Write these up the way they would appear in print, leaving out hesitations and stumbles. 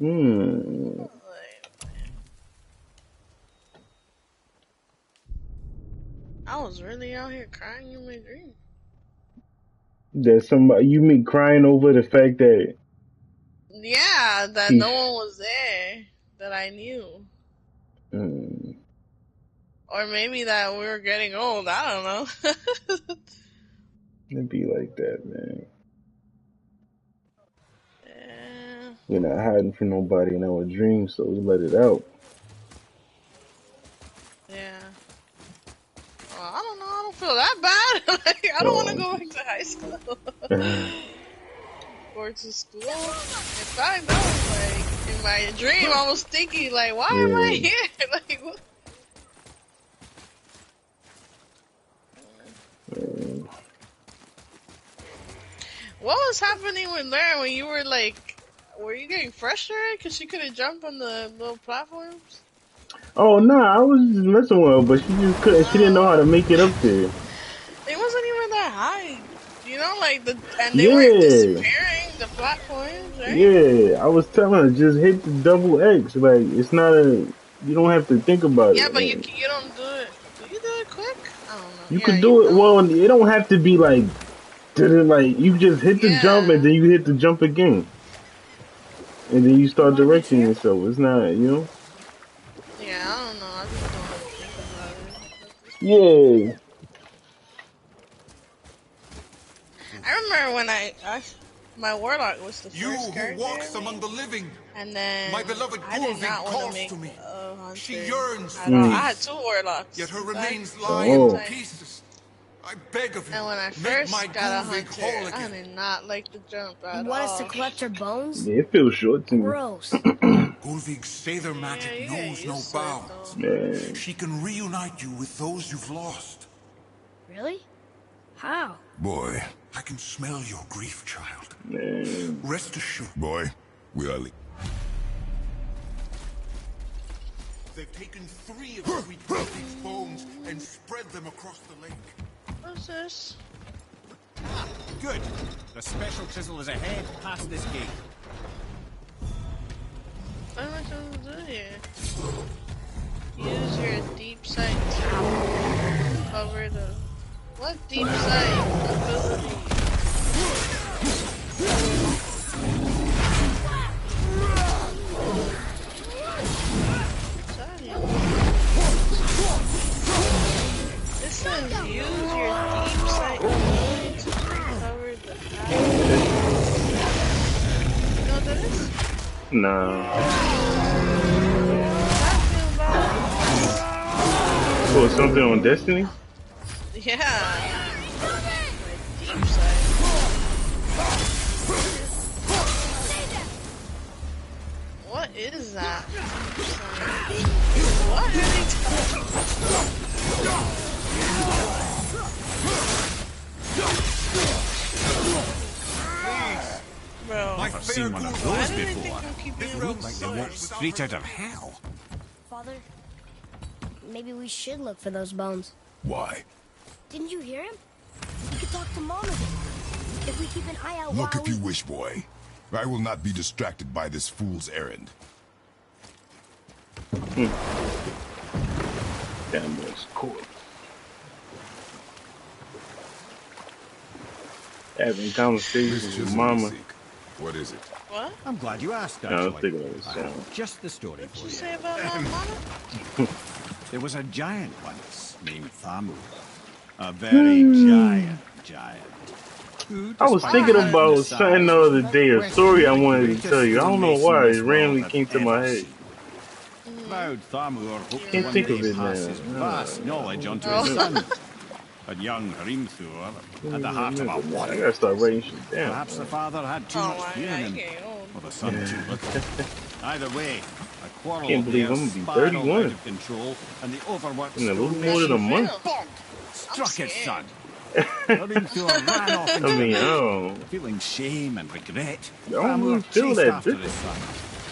Hmm. I was really out here crying in my dream. There's somebody you meet crying over the fact that Yeah, that he's. no one was there that I knew. Hmm. Or maybe that we were getting old. I don't know. It'd be like that, man. Yeah. We're not hiding from nobody in our dreams, so we let it out. Yeah. Well, I don't know. I don't feel that bad. Like, I don't want to Oh, go back just. to high school Yeah. or to school. In fact, that was like in my dream. I was thinking, like, why am I here? Like, what? What was happening with Lauren when you were like, were you getting frustrated because she couldn't jump on the little platforms? Oh nah, I was just messing with her, but she just couldn't. She didn't know how to make it up there. It wasn't even that high. You know, like and they weren't Yeah, disappearing, the platforms, right? yeah. I was telling her just hit the double X. Like it's not a. You don't have to think about Yeah, it. but And you don't do it. Do you do it quick? I don't know. you Yeah, could you do it. don't. Well, it don't have to be like. Like you just hit the jump and Yeah. then you hit the jump again, and then you You start want to be directing fair? yourself. It's not, you know. Yeah, I don't know. I just don't think about it at this point. Yeah. I remember when my warlock was the You first who character I walks among made, the living, and my then beloved I did Gulvig not want to calls make to me. a She hunter yearns at for all. Mm. I had peace, two yet warlocks, her in fact, remains at the lie in same Oh. time. pieces. I beg of you, And when I make my first got a Gulvig hunter, whole I again. did not like the jump You at want us to all. collect her bones? Yeah, it feels short to me. Gross. Gulvig's Sather Yeah, magic you get knows no used to it though. bounds. Man. She can reunite you with those you've lost. Really? How? Boy. I can smell your grief, child. Man. Rest assured. Boy, we are They've taken 3 of Sweet Gulvig's bones and spread them across the lake. What's this? Good. The special chisel is ahead past this gate. What am I supposed to do here? Use your deep sight to cover the... What deep sight ability? It says use your deep sight ability to cover the path. You know what that is? Nah. Talking about... Oh, something on Destiny? Yeah. My deep sight. What is that? What are they talking Bro, I've seen one of those why do they before. think I'm keeping They it look like they on walked straight out of hell. Father, maybe we should look for those bones. Why? Didn't you hear him? We could talk to Mom again. If we keep an eye out Look while if you wish, boy. I will not be distracted by this fool's errand. Damn, boy's cool. Having conversations Miss with Chisel we mama. seek. What is it? What? I'm glad you asked, I was actually. thinking of the I have sound. just the story What'd for you you. say about my mama? There was a giant once named Thamur. A very giant. Who, I was Oh, despite I thinking being heard. in the about something size, the was other without day, a story I question the wanted to tell greatest you. I don't know formation why, it this world randomly had came to my ever head. seen. Mm-hmm. Vowed Thamur You hoped to Can't one think remember? of day it pass now. his vast knowledge I onto don't his Oh. remember. son. But young Hrimthur Don't had the even heart of a remember, man. I gotta warrior. start writing shit down, Perhaps the man. father had too Oh much my fear god, in you him, getting old. or the son too little. Either way, a quarrel Can't of believe I'm theirs gonna be spiraled out 31 of control, and the overworked in a little more How than you a stonemason month. feel? bonk I'm struck his scared. son. Hrimthur ran off I into the mean, night. oh, Feeling shame and regret, I don't Thamur really feel chased that after his different. son.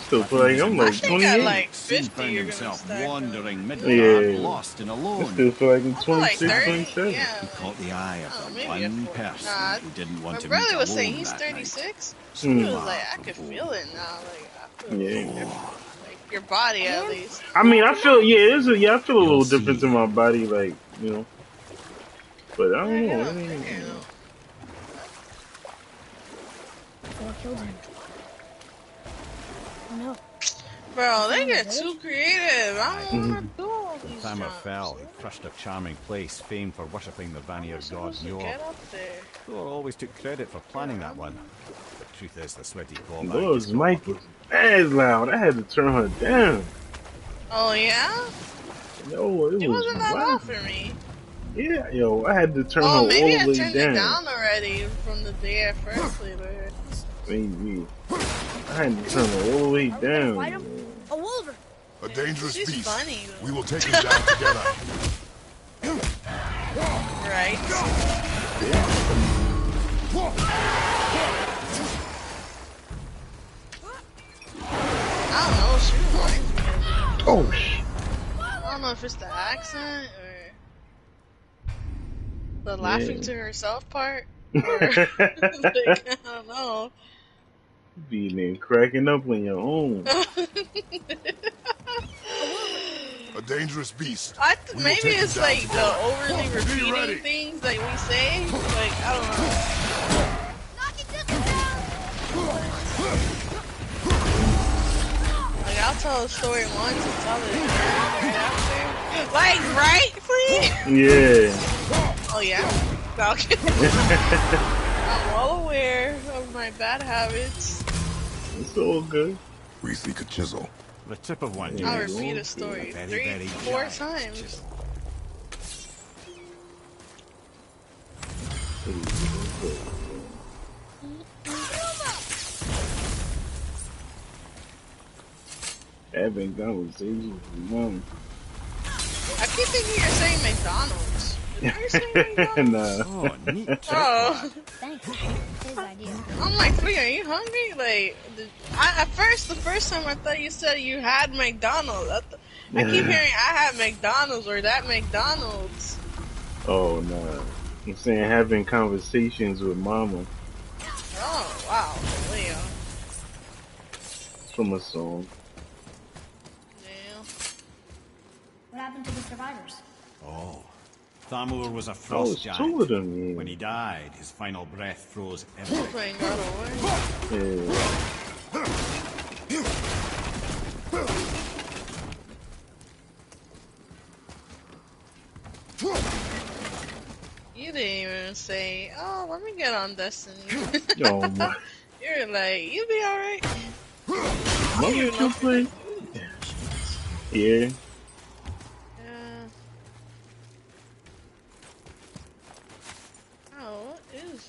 Still But feel he like was I'm I like think emotionless at 28. like and soon 50 found you're gonna himself start feeling wandering good. Midgard, Yeah, lost and I alone. still feel like I'm I feel like 26, 30. 27. Yeah, He caught like, the eye of oh, the maybe a one 40. person Nah, he didn't want my to meet brother was saying alone he's that night. 36. So He Hmm. was like, far I from could home. feel it now. Like, Yeah. Like your body at least. I mean, I feel I feel a little difference in my body, like but I don't know. I killed him. Oh no. Bro, they get too creative. I don't want to do all these Thamur jumps. fell. He crushed a charming place famed for worshipping the Vanir god Njord. Get up there. Thor always took credit for planning that one. The truth is, the sweaty clawback Those mic was mad loud. I had to turn her down. Oh yeah? Yo, It wasn't that loud loud for me. Yeah, yo, I had to turn her Oh, all maybe I the way turned it down already from the day I first played with her. Maybe. I had to turn her all the way down. Fight him? A wolver. A dangerous She's beast. funny, though. We will take him down together. Right? I don't know, she reminds me of it. Oh, shit. I don't know if it's the accent or the laughing to herself part. Or, like, I don't know. Be there cracking up on your own. A dangerous beast. We will Maybe take him it's down like together. the overly repeating ready. things that we say. Like, I don't know. Knocking this one down. Like, I'll tell a story once and tell it right after. Like, right, please? Yeah. Oh, yeah? Okay. I'm well aware of my bad habits. It's all good. We seek a chisel. The tip of one. I'll yes. repeat a story Very, 3, very 4 giant times. chisel. Having conversations with mom. I keep thinking you're saying McDonald's. Are you saying McDonald's? Nah. Oh, neat trick. Oh. Thanks. His idea. I'm like, Flea, are you hungry? Like, the first time I thought you said you had McDonald's. I keep hearing I had McDonald's or that McDonald's. Oh, no. I'm saying having conversations with mama. Oh, wow. Leo. It's from a song. Damn. What happened to the survivors? Oh. Thamur was a Oh, frost it's giant. two of them, yeah. When he died, his final breath froze I'm everything. playing God of War. Yeah. You didn't even say, oh, let me get on Destiny. Oh, my. You're like, you'll be alright. Mama, you play? Yeah. Yeah. Oh, what is...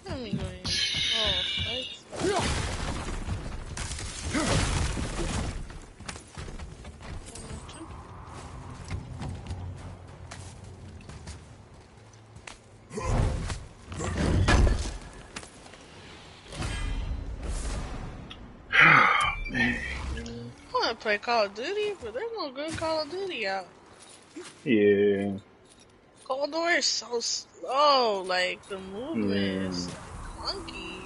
What am I going? Oh, fight. Man. I want to play Call of Duty, but there's no good Call of Duty out. Yeah. Cold War is so slow, like the movement is clunky.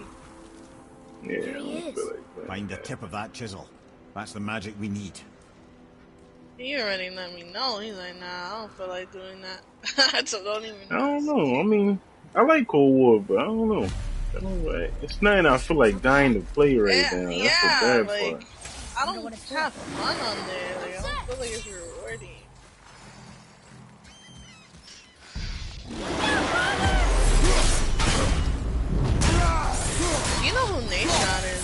Yeah. There he I is. feel like that. Find the tip of that chisel. That's the magic we need. He already let me know. He's like, nah, I don't feel like doing that. So don't even. I don't know. I mean, I like Cold War, but I don't know. I don't know. It's nothing I feel like dying to play right Yeah, now. That's yeah, the bad like part. I don't have fun on there. Like I don't feel like it's rewarding. You know who Nashon is?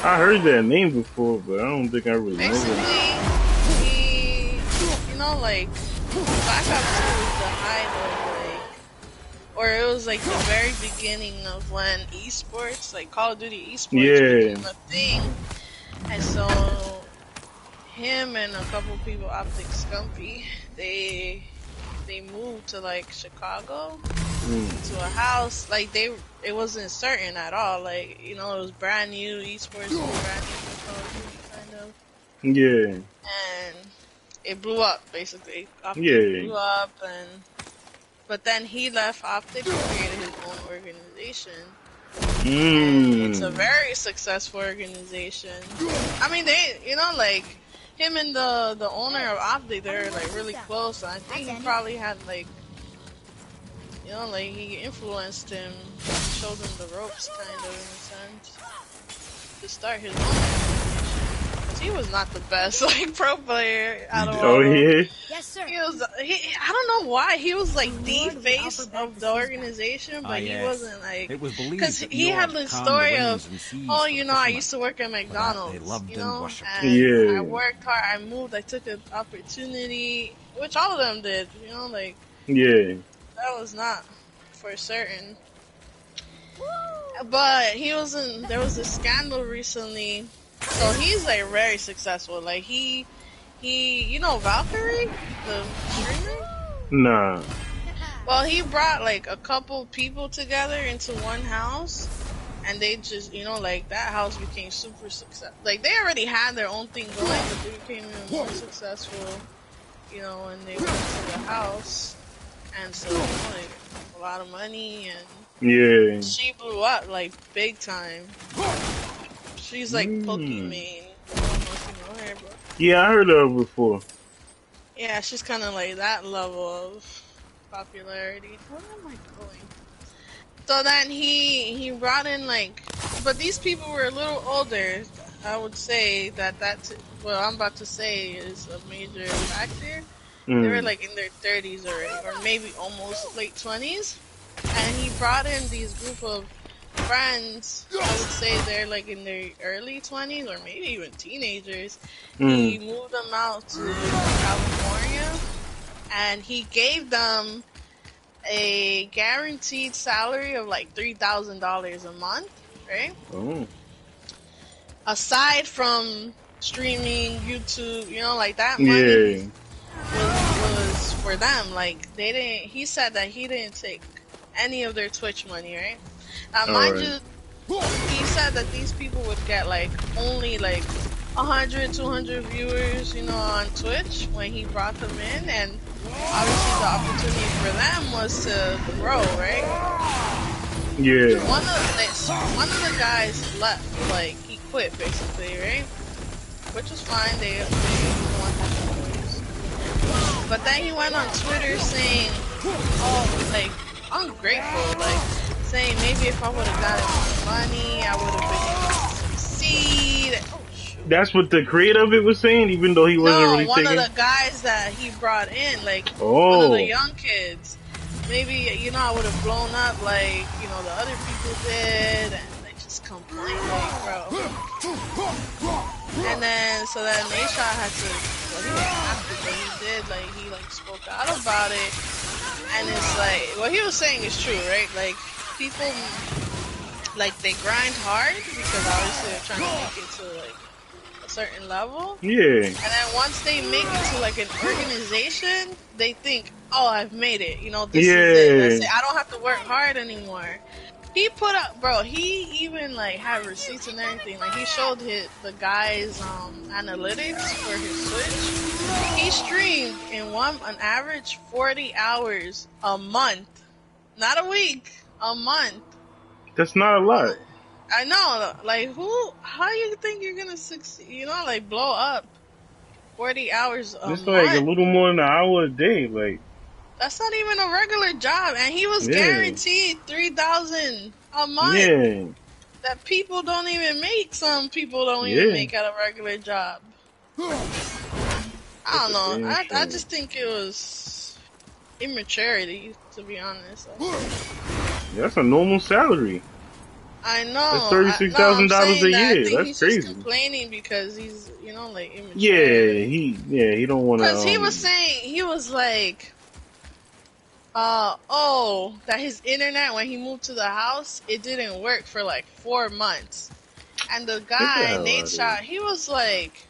I heard that name before, but I don't think I really know Basically, it. he, you know, like Black Ops 2 was the height of like, or it was like the very beginning of when esports, like Call of Duty esports, became a thing. And so, him and a couple people, Optic Scumpy, they moved to like Chicago to a house. Like it wasn't certain at all. Like it was brand new. Esports was brand new for Call of Duty, kind of. Yeah. And it blew up basically. Optic blew up, but then he left Optic and created his own organization. And it's a very successful organization. I mean, they, you know, like him and the owner of Optic, they're like really close. And I think he probably had like, you know, like he influenced him, showed him the ropes, kind of in a sense, to start his own organization. He was not the best like pro player out of all. Oh yeah. Yes, sir. He was. I don't know why he was like the face of the organization, but he wasn't like. It was believed Because that he had the story of, oh, you know, I used to work at McDonald's, you know, and I worked hard, I moved, I took an opportunity, which all of them did, you know, like. Yeah. That was not for certain. But he was in. There was a scandal recently. So he's like very successful. Like he, you know Valkyrie, the streamer? Nah. Well, he brought like a couple people together into one house, and they just, you know, like that house became super successful. Like they already had their own thing going, but they became even more successful, you know, when they went to the house, and so, you know, like a lot of money, and yeah, she blew up like big time. She's like Pokemon. I don't know if you know her, but yeah, I heard of her before. yeah, she's kind of like that level of popularity. Where am I going? So then he brought in like, but these people were a little older. I would say that's what I'm about to say is a major factor. They were like in their 30s already, or maybe almost late 20s. And he brought in these group of friends, I would say they're like in their early 20s or maybe even teenagers. He moved them out to California, and he gave them a guaranteed salary of like $3,000 a month, right? Oh. Aside from streaming, YouTube, you know, like that money was for them. Like they didn't. He said that he didn't take any of their Twitch money, right? Mind you, he said that these people would get like only like 100, 200 viewers, you know, on Twitch when he brought them in, and obviously the opportunity for them was to grow, right? Yeah. One of the guys left, like he quit basically, right? Which was fine. They didn't want that noise. But then he went on Twitter saying, "Oh, like ungrateful," like saying maybe if I would have gotten more money, I would have been able to succeed. That's what the creator of it was saying, even though he wasn't really one taking... of the guys that he brought in, like one of the young kids. Maybe, you know, I would have blown up like, you know, the other people did, and they just complained, like, bro. And then, so then Nashon had to, well, he didn't have to, but he did, like, he, like, spoke out about it. And it's like, what he was saying is true, right? Like, people, like, they grind hard because obviously they're trying to make it to, like, a certain level. Yeah. And then once they make it to, like, an organization, they think, oh, I've made it. You know, this is it. That's it. I don't have to work hard anymore. He put up, bro, he even, like, had receipts and everything. Like, he showed the guy's analytics for his Twitch. He streamed in an average 40 hours a month. Not a week, a month. That's not a lot. I know. Like, how you think you're gonna succeed, you know, like, blow up 40 hours a month? It's like a little more than an hour a day, like. That's not even a regular job, and he was guaranteed $3,000 a month. Yeah. That people don't even make. Some people don't even make at a regular job. I don't know. I just think it was immaturity, to be honest. That's a normal salary. I know. That's $36,000 a year. That's he's crazy. Just complaining because he's, you know, like immature. Yeah, he don't want to. Because he was saying, he was like, that his internet, when he moved to the house, it didn't work for like 4 months. And the guy, Nadeshot, he was like,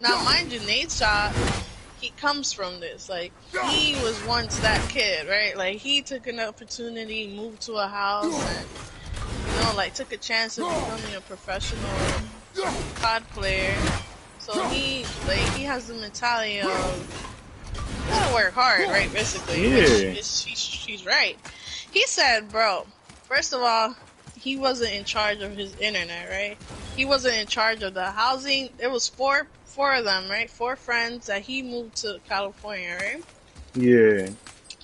now mind you, Nadeshot, he comes from this. Like, he was once that kid, right? Like, he took an opportunity, moved to a house, and, you know, like, took a chance of becoming a professional COD player. So he has the mentality of, you gotta work hard, right? Basically, she's right. He said, bro, first of all, he wasn't in charge of his internet, right? He wasn't in charge of the housing. It was four of them, right? 4 friends that he moved to California, right? Yeah.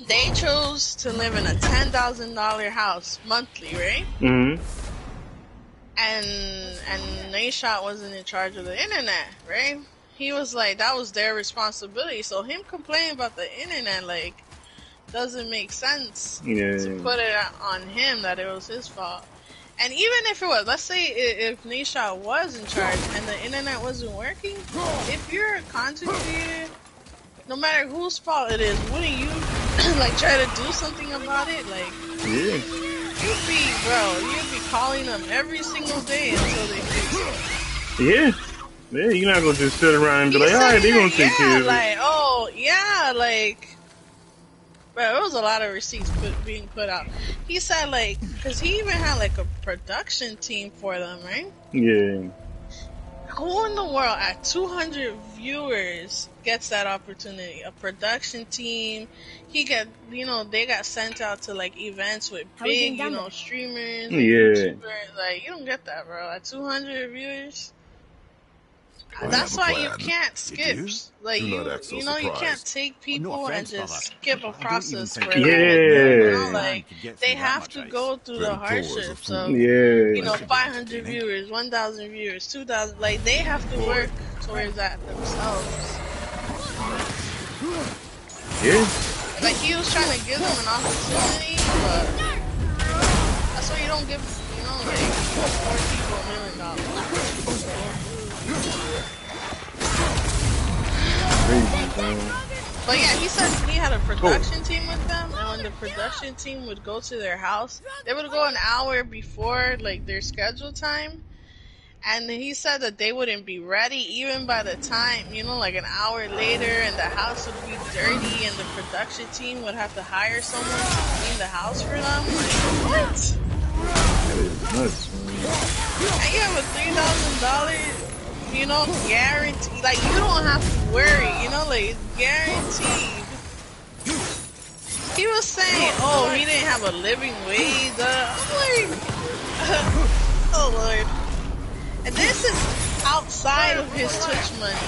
They chose to live in a $10,000 house monthly, right? Mm-hmm. And Nashot wasn't in charge of the internet, right? He was like, that was their responsibility. So him complaining about the internet, like, doesn't make sense to put it on him that it was his fault. And even if it was, let's say if Nashot was in charge and the internet wasn't working, if you're a content creator, no matter whose fault it is, wouldn't you like try to do something about it? Like, yeah, you'd be calling them every single day until they fix it. Yeah. Yeah, you're not gonna just sit around and be like, alright, they're gonna take care of it. Like, oh, yeah, like, bro, there was a lot of receipts being put out. He said, like, because he even had, like, a production team for them, right? Yeah. Who in the world at 200 viewers gets that opportunity? A production team. They got sent out to, like, events with big, streamers. Yeah. Like, you don't get that, bro. At 200 viewers. That's why you can't skip. Like, you can't take people and just skip a process for them. Like, they have to go through the hardships of, 500 viewers, 1,000 viewers, 2,000. Like, they have to work towards that themselves. Yeah. Like, he was trying to give them an opportunity, but that's why you don't give, like, 4 people $1 million. But yeah, he said he had a production team with them, and when the production team would go to their house, they would go an hour before, like, their scheduled time, and he said that they wouldn't be ready even by the time, like an hour later, and the house would be dirty, and the production team would have to hire someone to clean the house for them. Like, what? That is nuts, man. And you have a $3,000, guaranteed. Like, you don't have to worry, like, it's guaranteed. He was saying, oh, he didn't have a living wage. I'm like, oh, Lord. And this is outside of his Twitch money.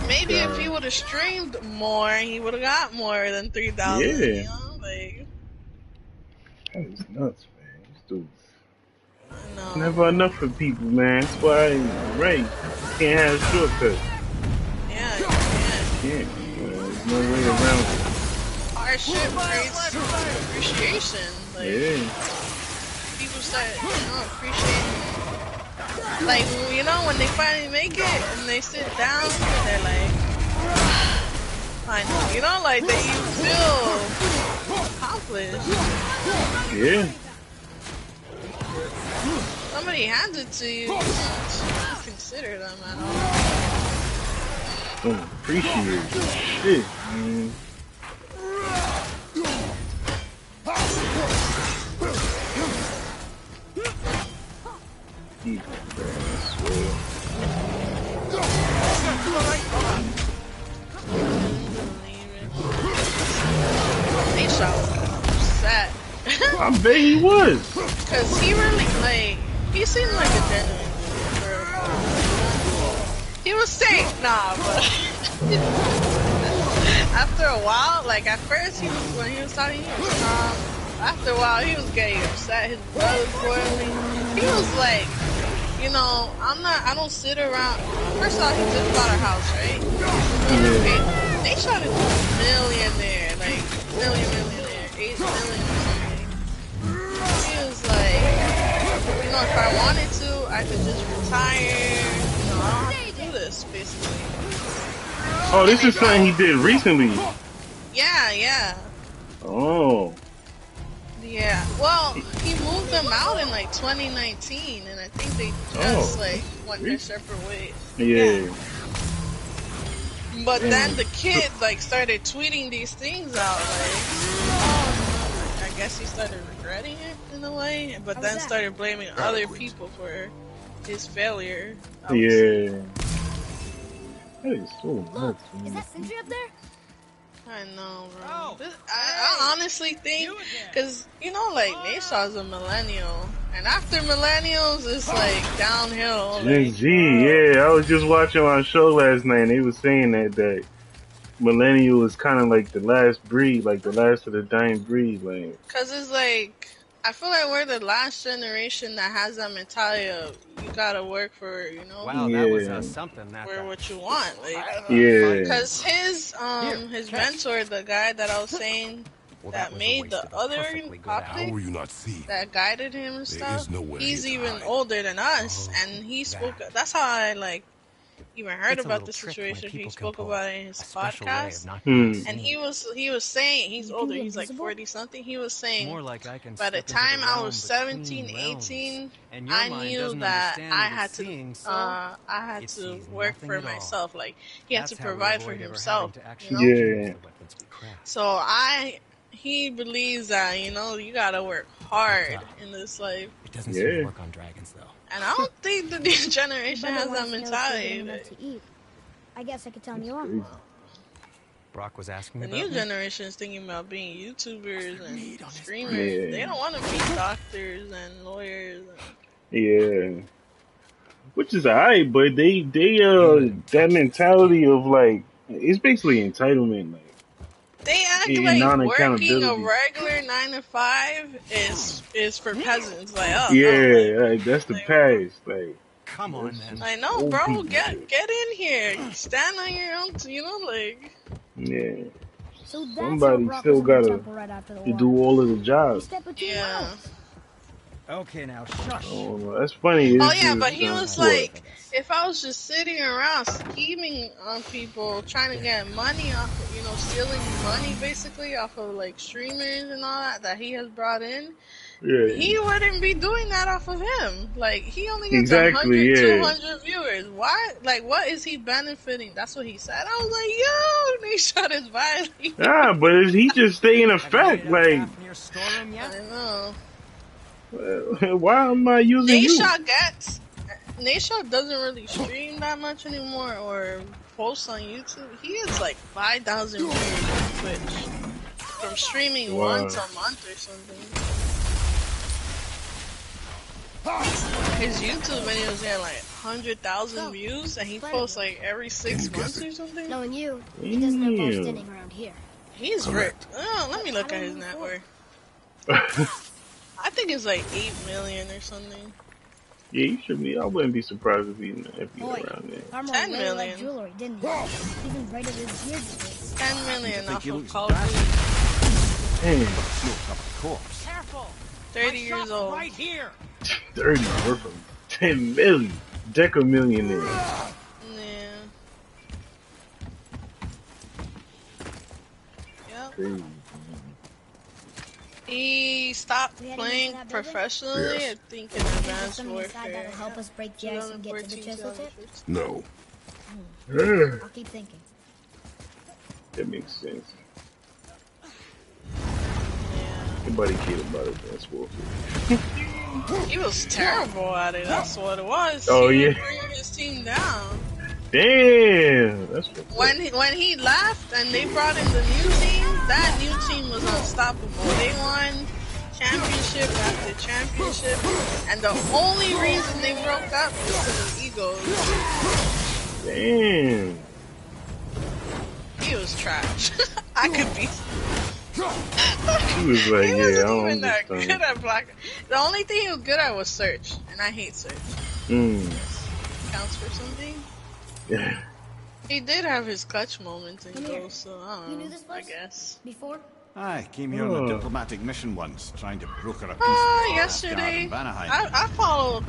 Maybe if he would have streamed more, he would have got more than $3,000. Yeah. Like, that is nuts, man. This dude's no. never enough for people, man. That's why, right, you can't have shortcuts. Yeah, you can't. There's no way around it. Our shit creates appreciation. Like, people start, appreciating. Like, when they finally make it and they sit down and they're like, finally, like you feel accomplished. Yeah. Somebody hands it to you, you don't consider them at all. Don't appreciate it. Shit, man. They shot upset. I bet he was. Cause he really, like, he seemed like a genuine girl. He was saying, nah, but after a while, like, at first when he was talking, he was calm. After a while, he was getting upset. His blood was boiling. He was like, I don't sit around. First off, he just bought a house, right? They shot him a millionaire, like, millionaire, 8 million or something. He was like, if I wanted to, I could just retire. I don't have to do this, basically. Oh, this is something he did recently. Yeah. Oh. Yeah. Well, he moved them out in like 2019, and I think they just went their separate ways. Yeah. But then the kid started tweeting these things out, I guess he started regretting it in a way, but then started blaming other people for his failure. Yeah. That is so nuts, man. Is that sentry up there? I know, bro. I honestly think, because, you know, like, Naysaw's a millennial. And after millennials, it's, like, downhill. Gen Like, Z, yeah. I was just watching on a show last night, and they were saying that millennial is kind of like the last breed, like the last of the dying breed. Like, because it's, like, I feel like we're the last generation that has that mentality of, you gotta work for, you know, Wow, that was something. for what you want. Like, yeah. because his mentor, the guy that I was saying, that made the other How were you not seeing? that guided him and stuff, nowhere he's here to even hide. older than us, and he spoke. That's how I like even heard about the situation. He spoke about it in his podcast, and he was saying he's older. He's like 40 something. He was saying by the time I was 17, 18, I knew that I had to work for myself. Like he had to provide for himself. You know? Yeah. So he believes that, you know, you gotta work hard in this life. It doesn't seem to work on dragons, though. And I don't think the new generation has that mentality. I guess I could tell you Crazy. Brock was asking The about new me. generation is thinking about being YouTubers and streamers. Yeah. They don't want to be doctors and lawyers. Yeah. Which is alright, but they that mentality of like, it's basically entitlement. Like, They act and like non-accountability. working a regular 9 to 5 is for peasants. Like, oh yeah, no, like, that's the past. Like, Come on, man. I know, old bro. people Get shit. in here. Stand on your own. You know, like. yeah. So that's Somebody how Brock still was in the gotta temple right after the war. do all of the He jobs. stepped between Yeah. mouths. Okay, now shush. Oh, that's funny. Oh It's yeah, just, but he was what? like, if I was just sitting around scheming on people, trying to get money off, of, you know, stealing money basically off of like streamers and all that he has brought in, Yeah. he wouldn't be doing that off of him. Like he only gets Exactly, 100, yeah. 200 viewers. Why? Like, what is he benefiting? That's what he said. I was like, yo, they shot his violence. Ah, but he just stay in effect. Like, I know. why am I using you? Nayshaw doesn't really stream that much anymore or post on YouTube. He has like 5,000 viewers on Twitch from streaming once a month or something. His YouTube videos get like 100,000 views, and he posts like every 6 months or something. Knowing you, he doesn't have much standing around here. He's ripped. Oh, let me look at his net worth. I think it's like 8 million or something. Yeah, you should be. I wouldn't be surprised if he Boy, around there. Thamur 10 really million. liked jewelry, didn't he? Even braided his beard with it. 10 million off he of looks Call of Duty. Damn, Smoked up a corpse. Careful. 30 years old. Right here. 30 worth of 10 million. Deca millionaire. Yeah. Yep. Crazy. He stopped We had playing anything in that building? professionally, Yes. I think, in There's Advanced something inside Warfare. that'll help us break the ice and get to the 2014, chisel tip? 2015. No. I'll keep thinking. That makes sense. Yeah. Nobody cared about it. That's Warfare. He was terrible at it, that's what it was. Oh, He yeah. was bringing his team down. Damn, that's what. When he left and they brought in the new team, that new team was unstoppable. They won championship after championship, and the only reason they broke up was because of egos. Damn. He was trash. I could be. He was like, He yeah, I wasn't don't even that good understand. at block. The only thing he was good at was search, and I hate search. Counts for something. Yeah. He did have his clutch moments in Mimir, goals, so I you don't knew know. this I place? guess. Before? I came here on a diplomatic mission once, trying to broker a peace Yesterday, in Vanaheim. I followed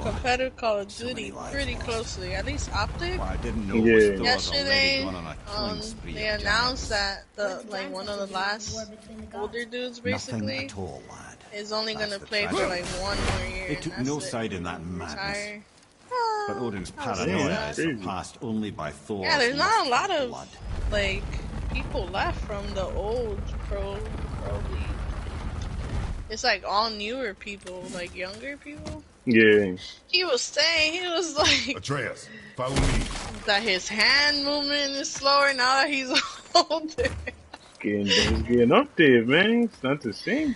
competitive Call of Duty pretty closely, at least Optic. What I didn't know Yeah. was Thor had Yesterday, already gone on a killing spree they of announced giants. that one of the last older dudes Nothing basically at all, lad. is only That's gonna the play for tragedy. like 1 more year. They and took that's no it. side in that madness. Retire. But Odin's That was paranoia sad. is surpassed only by Thor's Yeah, there's not a lust lot for of blood. like people left from the old pro league. It's like all newer people, like younger people. Yeah. He was saying, he was like Atreus, follow me. that his hand movement is slower now that he's older. It's getting up there, man. It's not the same.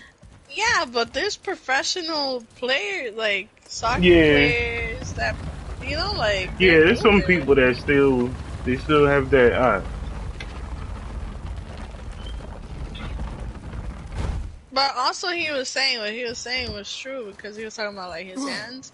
Yeah, but there's professional players, like soccer Yeah, players that, like yeah. they're There's some moving. people that still have that eye. But also, he was saying what he was saying was true because he was talking about like his hands.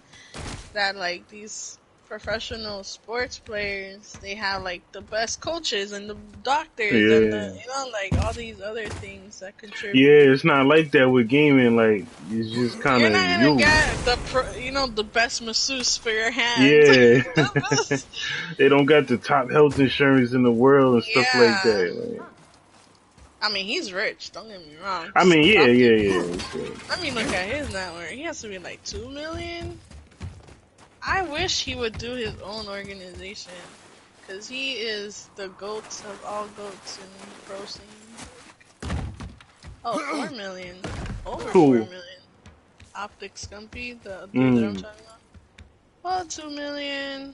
That like these professional sports players, they have like the best coaches and the doctors and the Yeah. like all these other things that contribute. Yeah, it's not like that with gaming. Like it's just kind You're of not gonna you. get the best masseuse for your hands. Yeah, The best. they don't got the top health insurance in the world and stuff like Yeah. that. Like, I mean, he's rich. Don't get me wrong. I mean, yeah, Some yeah, people. yeah. Sure. Let me look at his net worth. He has to be like 2 million. I wish he would do his own organization, cause he is the goats of all goats in pro scene. Oh, 4 million, over Cool. 4 million. Optic Scumpy, the dude that I'm talking about. Well, 2 million.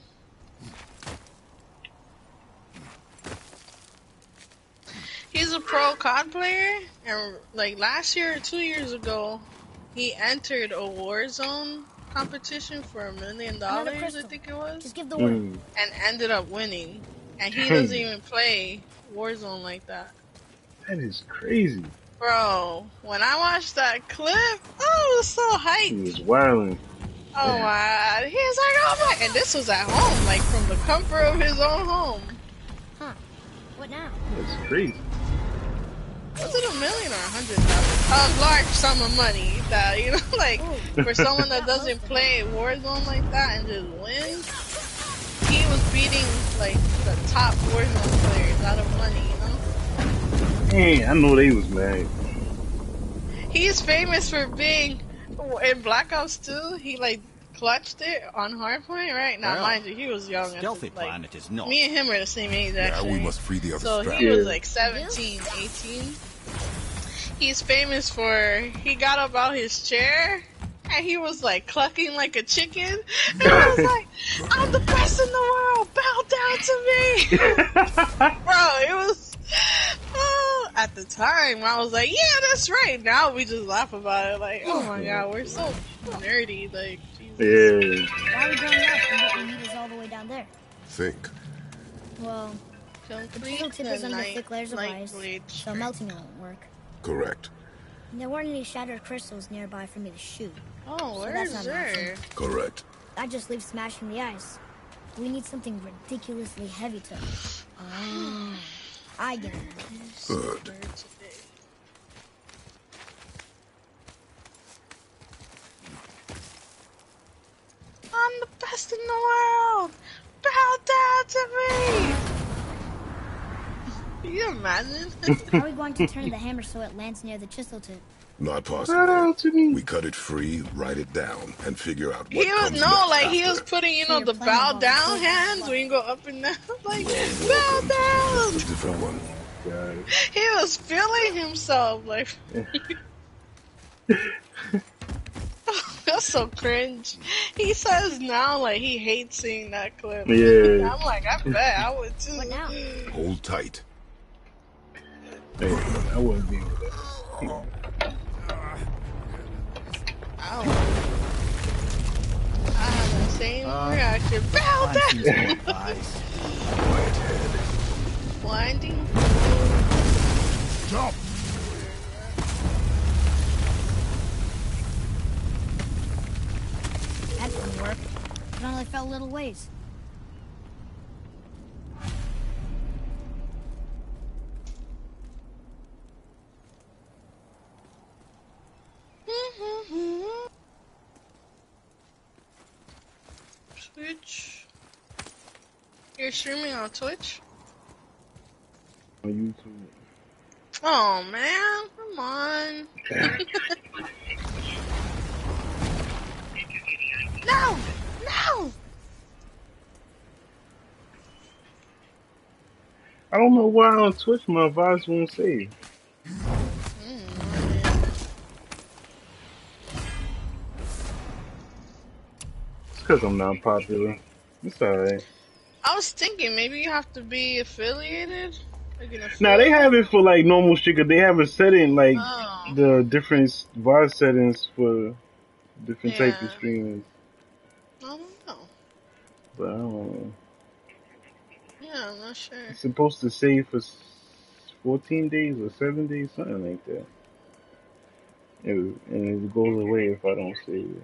He's a pro COD player, and like last year or 2 years ago, he entered a Warzone competition for $1 million, I think it was. Just give the word. And ended up winning. And he doesn't even play Warzone like that. That is crazy. Bro, when I watched that clip, I was so hyped. He was wilding. Oh my, he was like, oh my, and this was at home, like from the comfort of his own home. Huh. What now? That's crazy. Was it $1 million or 100,000? A large sum of money that, like, for someone that doesn't play Warzone like that and just wins, he was beating, like, the top Warzone players out of money, Man, I know they was mad. He's famous for being, in Black Ops 2, he, like, clutched it on Hardpoint, right? Now, Well, mind you, he was young. Stealthy planet is not. Me and him are the same age, Now actually. we must free the other So strap. he was like 17, 18. He's famous for, he got up out his chair and he was like clucking like a chicken. And he was like, I'm the best in the world, bow down to me. Bro, it was, at the time, I was like, yeah, that's right. Now we just laugh about it. Like, oh my god, we're so nerdy. Like, Jesus. Yeah. Why are we going up and what we need is all the way down there? Think. Well, the chisel tip is under thick layers of ice, so melting it won't work. Correct. And there weren't any shattered crystals nearby for me to shoot. Oh, So where that's is not an there? option. Correct. That just leaves smashing the ice. We need something ridiculously heavy to... Oh, I get it. Good. I'm the best in the world! Bow down to me! Can you imagine? How are we going to turn the hammer so it lands near the chisel tip? Not Shout possible. out to me. We cut it free, write it down, and figure out what He was, comes no, next like he was after. putting, So you're the playing bow ball. down hands when you go up and down. Like, bow Welcome. down! Just a different one. God. He was feeling himself, like. That's so cringe. He says now, like, he hates seeing that clip. Yeah. I'm like, I bet I would too. What now? Hold tight. Hey, I wouldn't be with that. Ow. I have the same reaction. Bow down! Quiet head. Blinding. Jump! That didn't work. It only fell a little ways. Twitch. You're streaming on Twitch? On YouTube. Oh man, come on. No! No! I don't know why on Twitch my voice won't save. It's because I'm not popular. It's alright. I was thinking maybe you have to be affiliated. Like in a Now they have film? it for like normal shit. 'Cause they have a setting like Oh, the different VOD settings for different type of yeah. streamers. I don't know. But I don't know. Yeah, I'm not sure. It's supposed to save for 14 days or 7 days, something like that. And it goes away if I don't save it.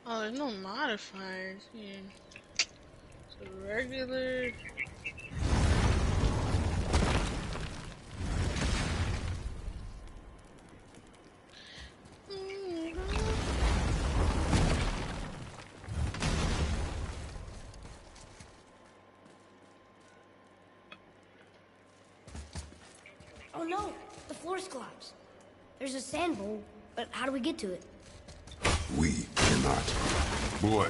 Oh, there's no modifiers here. So regular. Oh no, the floor's collapsed. There's a sand bowl, but how do we get to it? We cannot. Boy,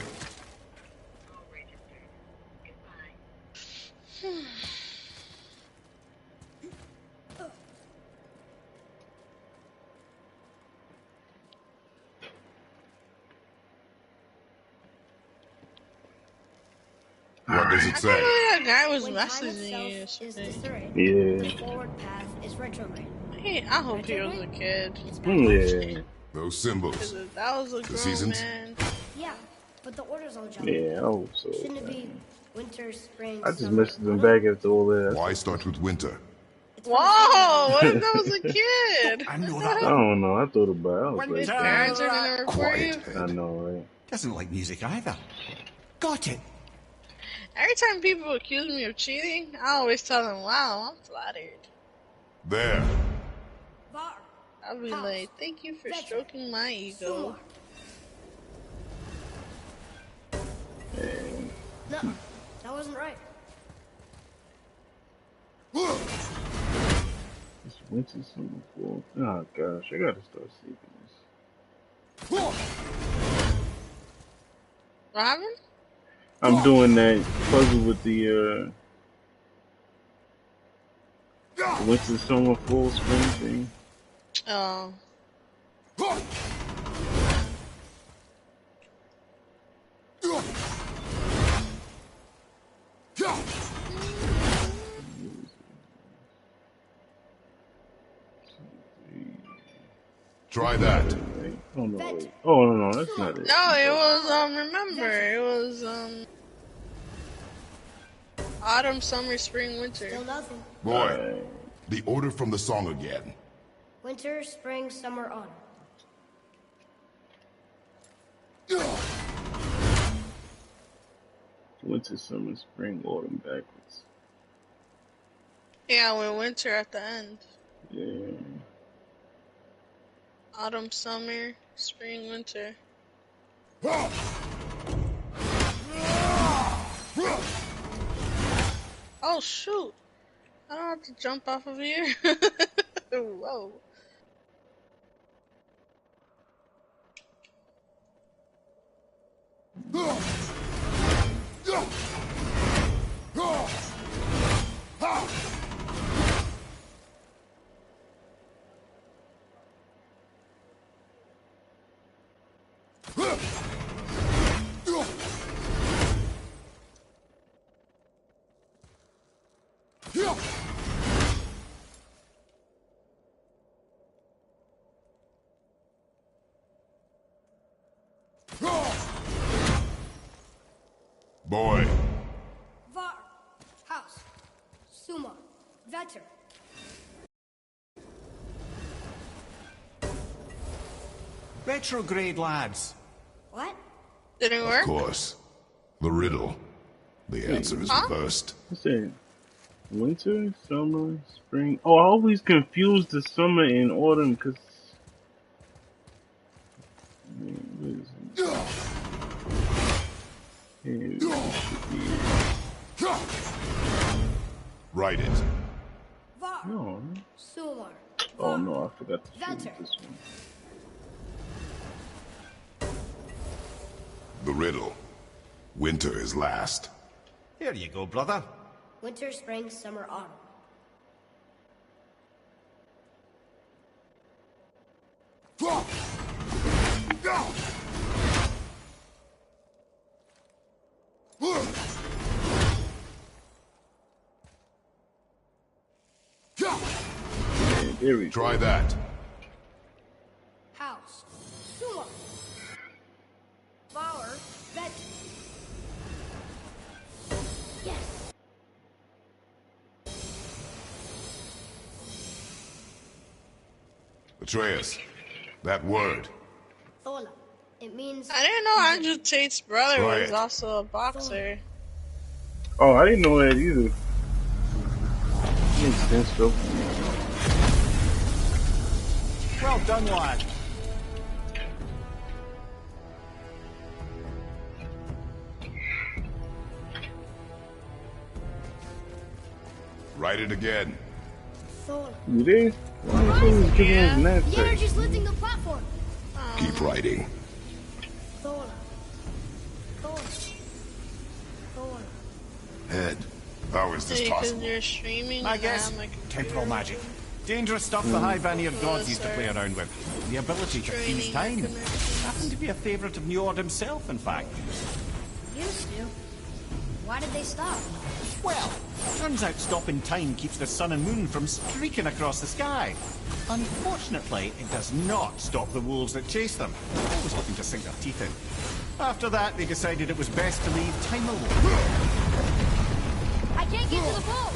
what does it I say? can't believe that guy was When time messaging you itself is yesterday. disarray, the Yeah. forward path is retrograde. Hey, I hope he was a Retrograde? kid. It's backwards. Yeah. Those symbols. Because if that was a The grown seasons? man. Yeah, but the order's all jumbled. Yeah, I hope so. Shouldn't it be winter, spring, I just summer, messaged them autumn? back after all that. Why start with winter? It's for the Whoa! What if that was a kid? I know I that. don't know. I thought about it. I was His like, parents are gonna report Quiet, you? I head. know, right? Doesn't like music either. Got it. Every time people accuse me of cheating, I always tell them, wow, I'm flattered. There. Var, I'll be House. like, thank you for Veteran. stroking my ego. Sumar. No, that wasn't right. It's winter, summer, fall. Oh gosh, I gotta start saving this. What happened? I'm doing that puzzle with the winter, summer, fall, spring thing. Oh. Try that. Wait. Oh no, wait. Oh no, that's not it. No, it was, remember, it was, autumn, summer, spring, winter. Still nothing. Boy, the order from the song again. Winter, spring, summer, autumn. Winter, summer, spring, autumn, backwards. Yeah, with winter at the end. Yeah. Autumn, summer, spring, winter. Oh shoot! I don't have to jump off of here. Whoa. Boy, Var, House, Sumar, Vetter. Retrograde, lads. What? Didn't of work? course. The riddle. The answer is Huh? reversed. What's that? Winter, summer, spring. Oh, I always confuse the summer and autumn because. Write it. Var, No. Sumar, Oh Var. no, I forgot to choose Vetter. this one. The riddle. Winter is last. Here you go, brother. Winter, spring, summer, autumn. There we go. Try that. House. Sumo. Power. Vet. Yes. Atreus, that word. Thola. It means. I didn't know Andrew Tate's brother Try was it. also a boxer. Oh, I didn't know that either. Makes sense though. Well done, lad. Write it again. Thola. You did? Why are you giving us The that energy's lifting the platform. Keep writing. Thola. Thola. Thola. Head. How is this Because possible? you're streaming. I and guess I'm a computer. temporal magic. Dangerous stuff the high Vanir gods used to play around with. The ability to freeze time. Happened to be a favourite of Njord himself, in fact. Used to. Why did they stop? Well, turns out stopping time keeps the sun and moon from streaking across the sky. Unfortunately, it does not stop the wolves that chase them, always looking to sink their teeth in. After that, they decided it was best to leave time alone. I can't get to the ball.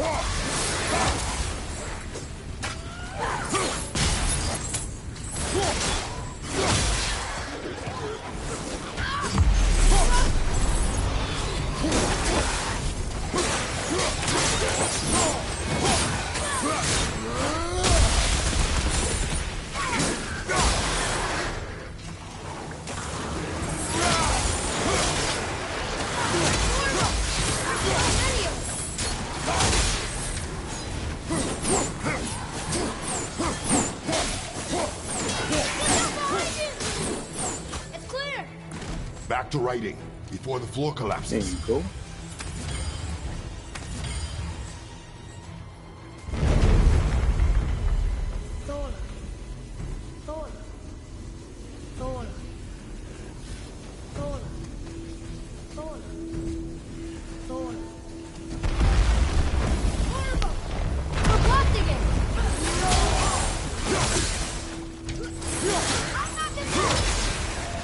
It's clear. Back to writing before the floor There collapses. you go. Thola. Thola. Thola. Thola. Thola. Thola. Horrible! We're blocked again! I'm not this.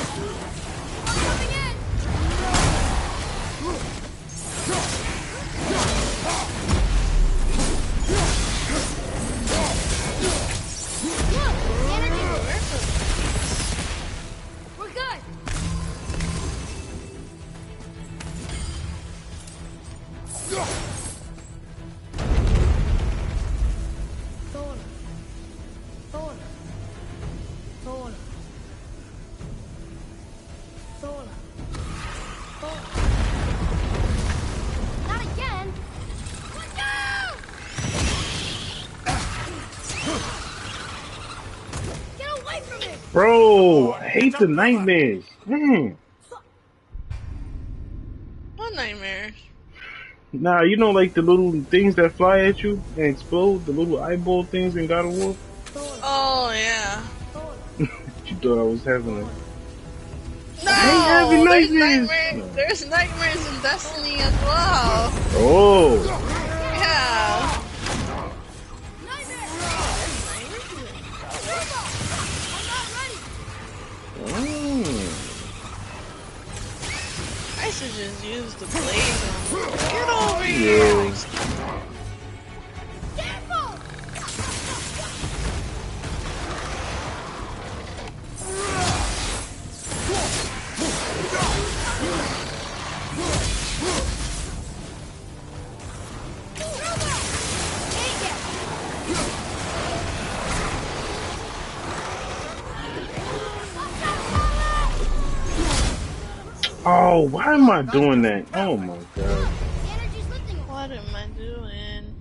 Coming in! Look! Energy! We're good! Thola. Thola. Thola. Thola. Thola. Not again! Look out! Get away from me! Bro, I hate the nightmares. Man. What nightmare? Nah, you know like the little things that fly at you and explode? The little eyeball things in God of War? Oh yeah. You thought I was having a... No, having there's nightmares. nightmares. There's nightmares in Destiny as well. Oh. Yeah. I should just use the blade on him. Get over here. Yeah. Careful! Oh, why am I doing that? Oh my god. What am I doing?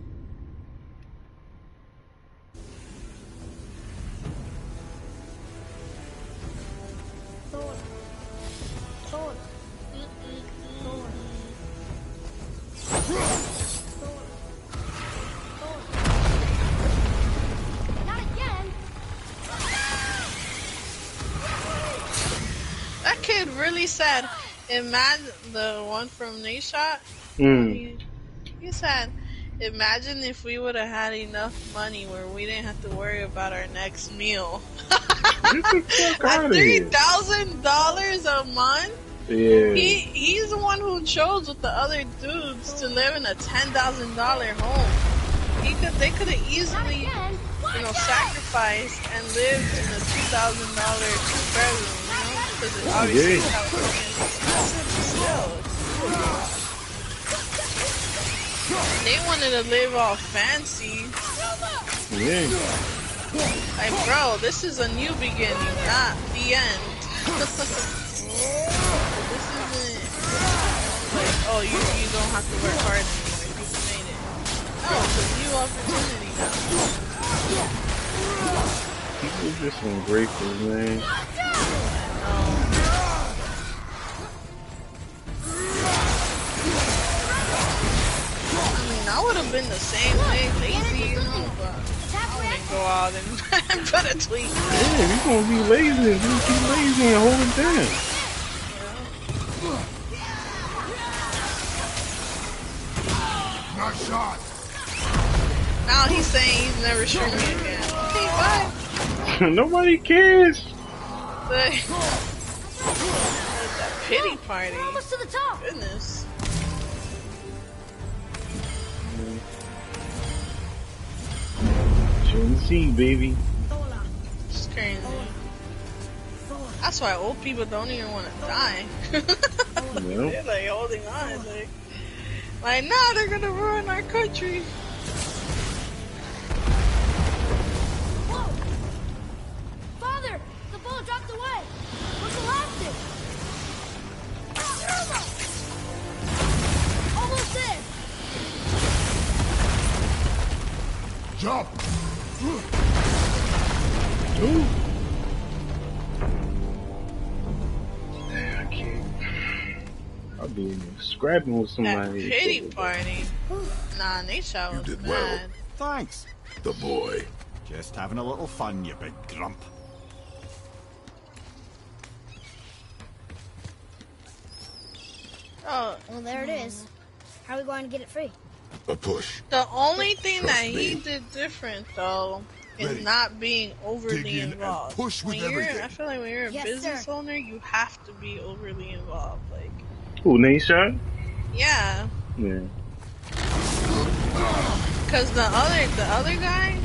literally said, imagine the one from Nashot. He said, imagine if we would have had enough money where we didn't have to worry about our next meal. Get the fuck out At of here. $3,000 a month? Yeah. He's the one who chose with the other dudes to live in a $10,000 home. They could have easily, sacrificed and lived in a $2,000 two-bedroom, because obviously California is expensive, but still. They wanted to live all fancy. Yeah. Like, bro, this is a new beginning, not the end. This isn't like, oh, you don't have to work hard anymore. You made it. No, it's a new opportunity now. People just ungrateful, man. I would have been the same way, lazy, but I wouldn't go out and put a tweet. Yeah, you gonna be lazy. You keep lazy and hold it down. Nice shot. Now he's saying he's never streaming again. Okay, bye. Nobody cares. That pity party. We're almost to the top. Goodness. Shouldn't see, baby. It's crazy. That's why old people don't even want to die. They're like holding on. It's like, nah, they're gonna ruin our country. Whoa! Father, the ball dropped away. What's the last it? Almost there. Jump. Ooh. I can't. I'll be scrapping with That somebody. pity party. Nah, Nashot was did mad. well. Thanks. The boy. Just having a little fun, you big grump. Oh, Well, there it is. How are we going to get it free? A push. the only thing Trust that he me. did different, though, is Ready. not being overly Dig in and involved. push with When everything. I feel like when you're a Yes, business sir. owner, you have to be overly involved. Like, Who, Nashot? yeah, Yeah. because the other guy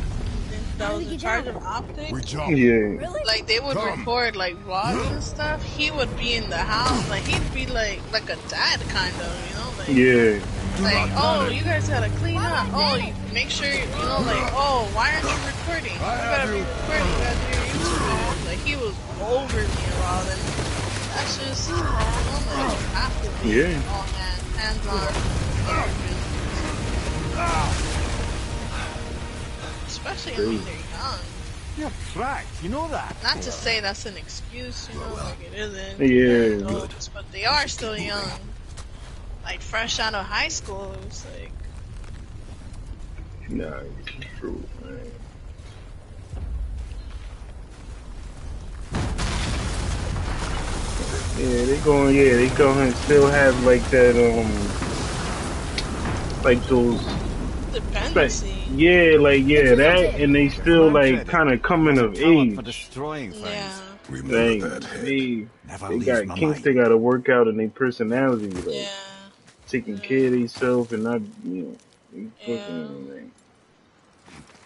that How do was we in get charge down? of optics, We jump. Yeah. Really? like they would Come. record like vlogs and stuff. He would be in the house, like he'd be like a dad kind of, like. Yeah. Like, oh, you guys gotta clean up. Oh, you make sure, like, oh, why aren't you recording? You gotta be recording. You gotta do your YouTube videos. Like, he was overly involved, and that's just, like, you have to be all hands-on. Especially when they're young. You're cracked, you know that. Not to say that's an excuse, like it isn't. Yeah. Adults, but they are still young. Like, fresh out of high school, it was like... Nah, it's true, man. Yeah, they go and still have like that, like those, Dependency. that, and they still like kind of coming of Talent for age. destroying things. Yeah. Remember Like, that head. Never they leaves got my kinks mind. they gotta work out in their personality, like Yeah. taking care of themselves and not, they Yeah. fucking like,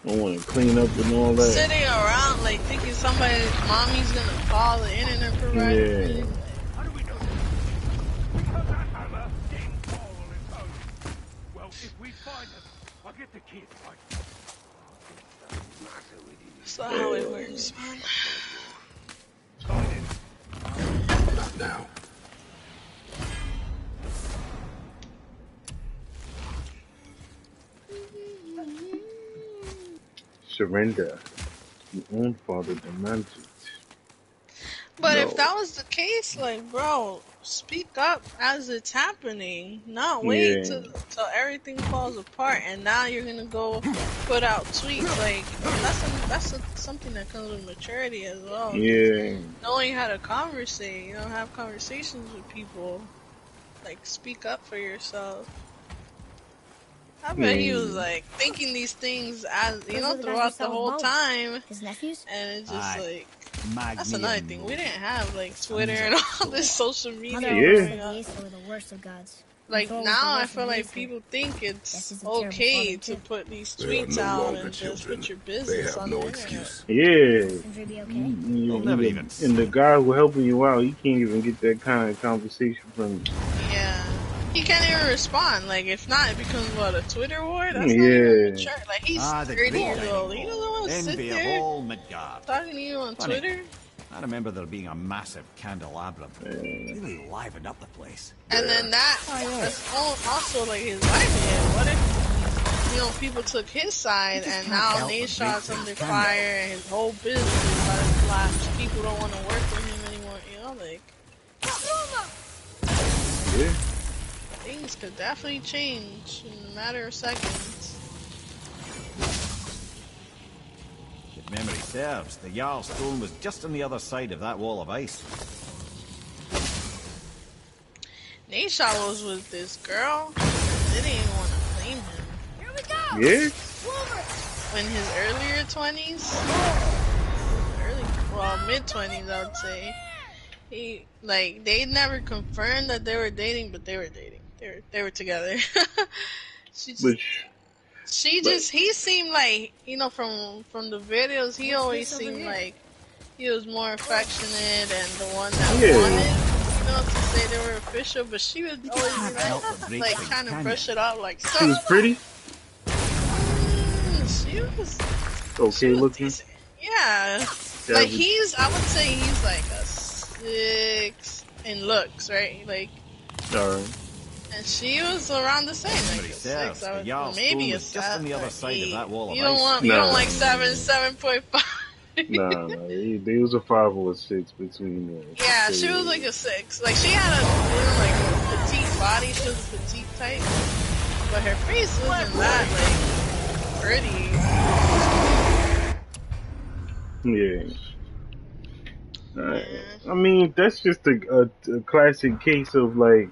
don't want to clean up and all that. Sitting around, like, thinking somebody's mommy's gonna call the internet provider. Yeah. How do we know that? Because that hammer didn't fall on its own. Well, if we find it, I'll get the kids right. That's not how it works, man. Not now. Surrender. Your own father demanded. But No. if that was the case, like, bro, speak up as it's happening. Not wait Yeah, till everything falls apart, and now you're gonna go put out tweets. Like something that comes with maturity as well. yeah, Knowing how to conversate, have conversations with people. Like speak up for yourself. I bet he was yeah. like thinking these things as Those are the guys we throughout the saw with whole Mo. time, His nephews? and it just Aye. like. That's Magni another and thing. Mo. We didn't have like Sons Twitter of and all Thor. this social Mother media always Yeah. said growing the up. Aesir were the worst of gods. Like Thor was now, the I worst feel of the like Aesir. people think Guess it's he's a terrible okay father, to too. put these They are tweets no out longer and just children. put your They business have on no the internet. excuse. Yeah. Sindri be okay? They'll never even And the guy who helping you out, he can't even get that kind of conversation from you. Yeah, he can't even respond. Like if not, it becomes what, a Twitter war. That's not even Yeah. mature. Like he's The 30 great years old. dining He doesn't hall. want to sit Envy of there all Midgard. talking to you on Funny. Twitter. I remember there being a massive candelabrum. Really livened up the place. And then that's also like his livelihood. What if people took his side and can't now help but Nashot's make under things fire and his whole business is about to collapse. People don't want to work with him anymore. Like Yeah. things could definitely change in a matter of seconds. If memory serves, the Jarl's throne was just on the other side of that wall of ice. Nashot was with this girl. They didn't even want to claim him. Here we go! Yeah. In his earlier 20s, mid-20s, I would say. They never confirmed that they were dating, but they were dating. They were together. He seemed like, from the videos, he What's always this over seemed here? like he was more affectionate and the one that wanted, to say they were official, but she would always can't help but be break like, things, trying to can brush you? it off, like, She was pretty. She was Okay looking. decent. Yeah. Like I would say he's like a 6 in looks, right? Like, Alright. and she was around the same, like Memory a serves, 6. I the would, Jarl's maybe throne a was just on the other 7, side of that wall of You don't ice. want, you Nah. don't like 7.5. Nah, they was a 5 or a 6 between them. Yeah, she was like a 6. Like she had a petite body. She was a petite type, but her face wasn't that like pretty. Yeah. I mean, that's just a classic case of like,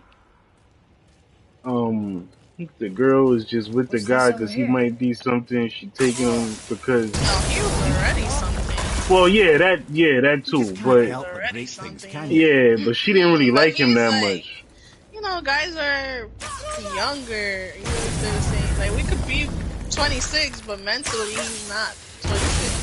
the girl is just with the What's guy this over because he here? might be something. She taking him because, No, he was already something. well, that too. Can't But help but Already break things, something. can you? yeah, but she didn't really But like him he's that like, much. Guys are younger. If they're saying like we could be 26, but mentally he's not 26.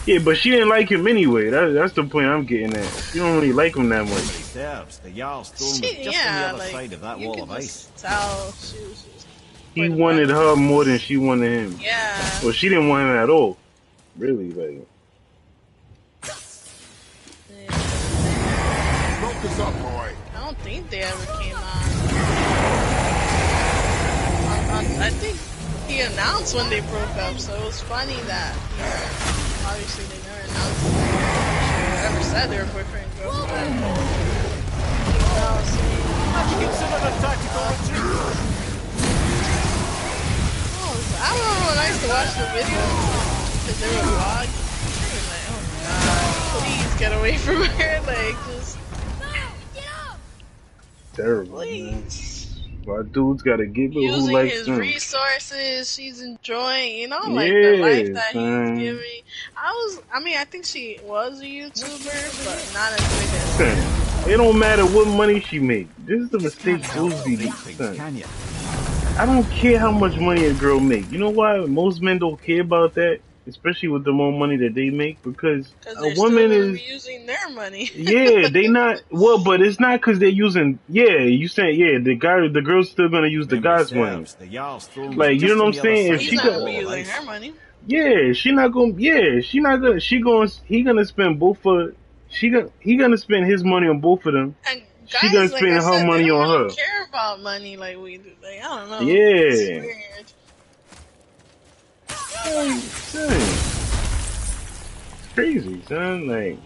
Yeah, but she didn't like him anyway. That's the point I'm getting at. She don't really like him that Memory much. serves, the Jarl's throne was She, just on the other like, side of that you wall could of ice. just tell she was just He quite a wanted bad- her more than she wanted him. Yeah. Well, she didn't want him at all. Really, like. Focus up, boy. I don't think they ever came on. I think he announced when they broke up, so it was funny that obviously they never announced or ever said they were boyfriend and girlfriend. Consider a tactical retreat. I remember when I used to watch the videos because they were vlogs. I was like, oh god, please get away from her, like just Terrible, man. please. Why dudes gotta get with who Using likes his them? resources, she's enjoying, like the life that man. he's giving. I think she was a YouTuber, but not as big as. Son, it don't matter what money she make. This is the mistake Can't help dudes but be break doing. things, Son. can you? I don't care how much money a girl make. You know why most men don't care about that? Especially with the more money that they make, because Because a they're woman still gonna is. be using their money. Yeah, they not well, but it's not because they're using. Yeah, you saying the girl's still gonna use the Memory guy's money. serves, the Jarl's throne was Like, you just know on what I'm the other saying? If side He's she of not that gonna be wall of using ice. her money. yeah, she not gonna. Yeah, she not gonna. He gonna spend both of. He gonna spend his money on both of them. And She guys, gonna like spend I her said, they money don't on really her. care about money like we do. Like, I don't know. Yeah. It's weird. Son, it's crazy, son. Like,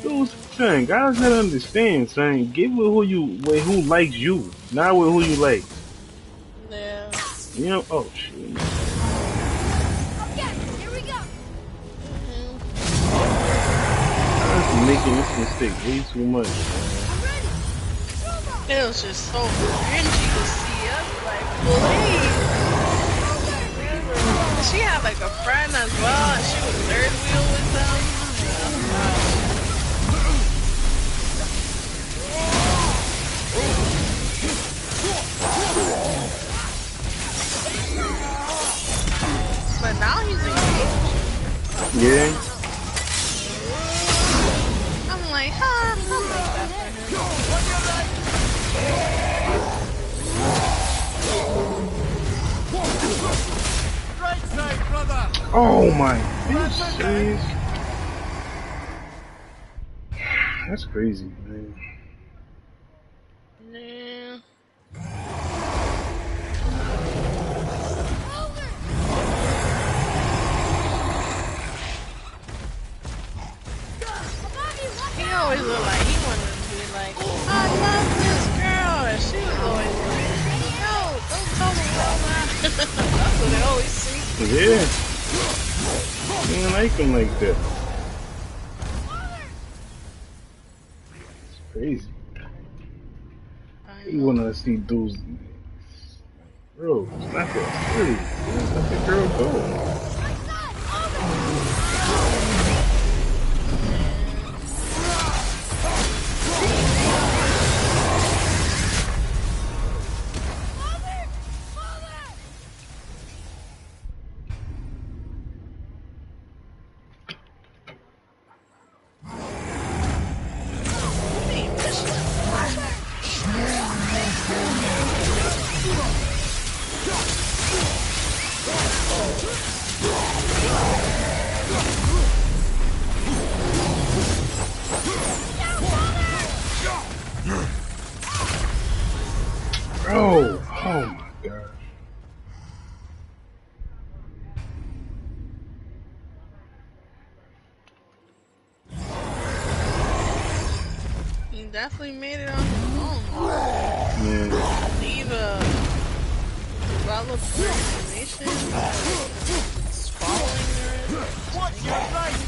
Dude, son, guys gotta understand, son. Get with who likes you, not with who you like. Yeah. You know? Oh shit. Okay, here we go. I'm making this mistake way too much. I'm ready. It was just so cringy to see us, like, please. She had like a friend as well, and she was third wheel with them. But now he's engaged. Yeah. I'm like, huh, I'll make that Right side, brother. Oh my. Are you serious? That's crazy, man. Yeah. He always looked like he wanted to be like, I love this girl. And she was always like, no, don't tell the world that. That's what they always see. Yeah. I didn't like him like that. It's crazy. You wanna see dudes. Bro, it's not that serious. Let the girl go. Bro, oh my gosh. He definitely made it on his own. Yeah. Leave a developed information. It's following her. What's your right?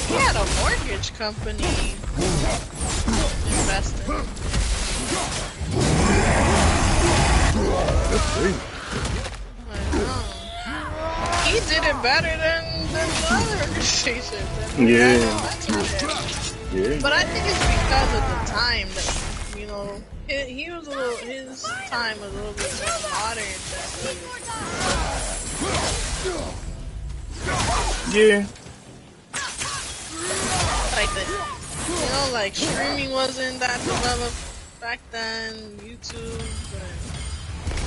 He had a mortgage company investing. That's crazy. I know. He did it better than the other organization. Yeah. Yeah. But I think it's because of the time that, you know, he was a little, his time was a little bit more modern than Yeah. like the, you know, like streaming wasn't that developed back then, YouTube.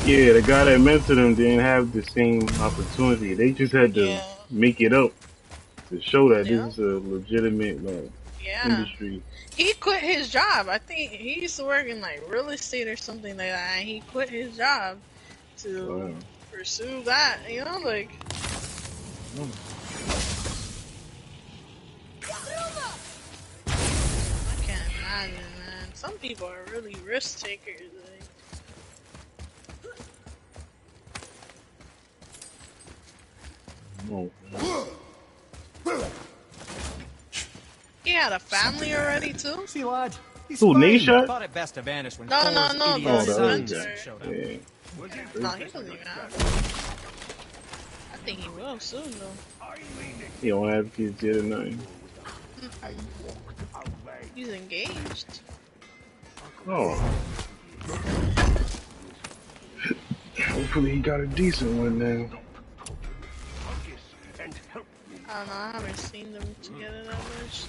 Yeah, the guy that mentored him didn't have the same opportunity. They just had to make it up to show that this is a legitimate industry. He quit his job. I think he used to work in like real estate or something like that. And he quit his job to pursue that. You know, like. I can't imagine, man. Some people are really risk takers. He had a family already too. See, lad. Who, Nisha? Thought it best to vanish when No, Thor's the idiot son center. showed up. Yeah. No, he doesn't even have. I think he will soon though. He don't have kids yet or nothing. He's engaged. Oh. Hopefully he got a decent one now. I don't know, I haven't seen them together that much.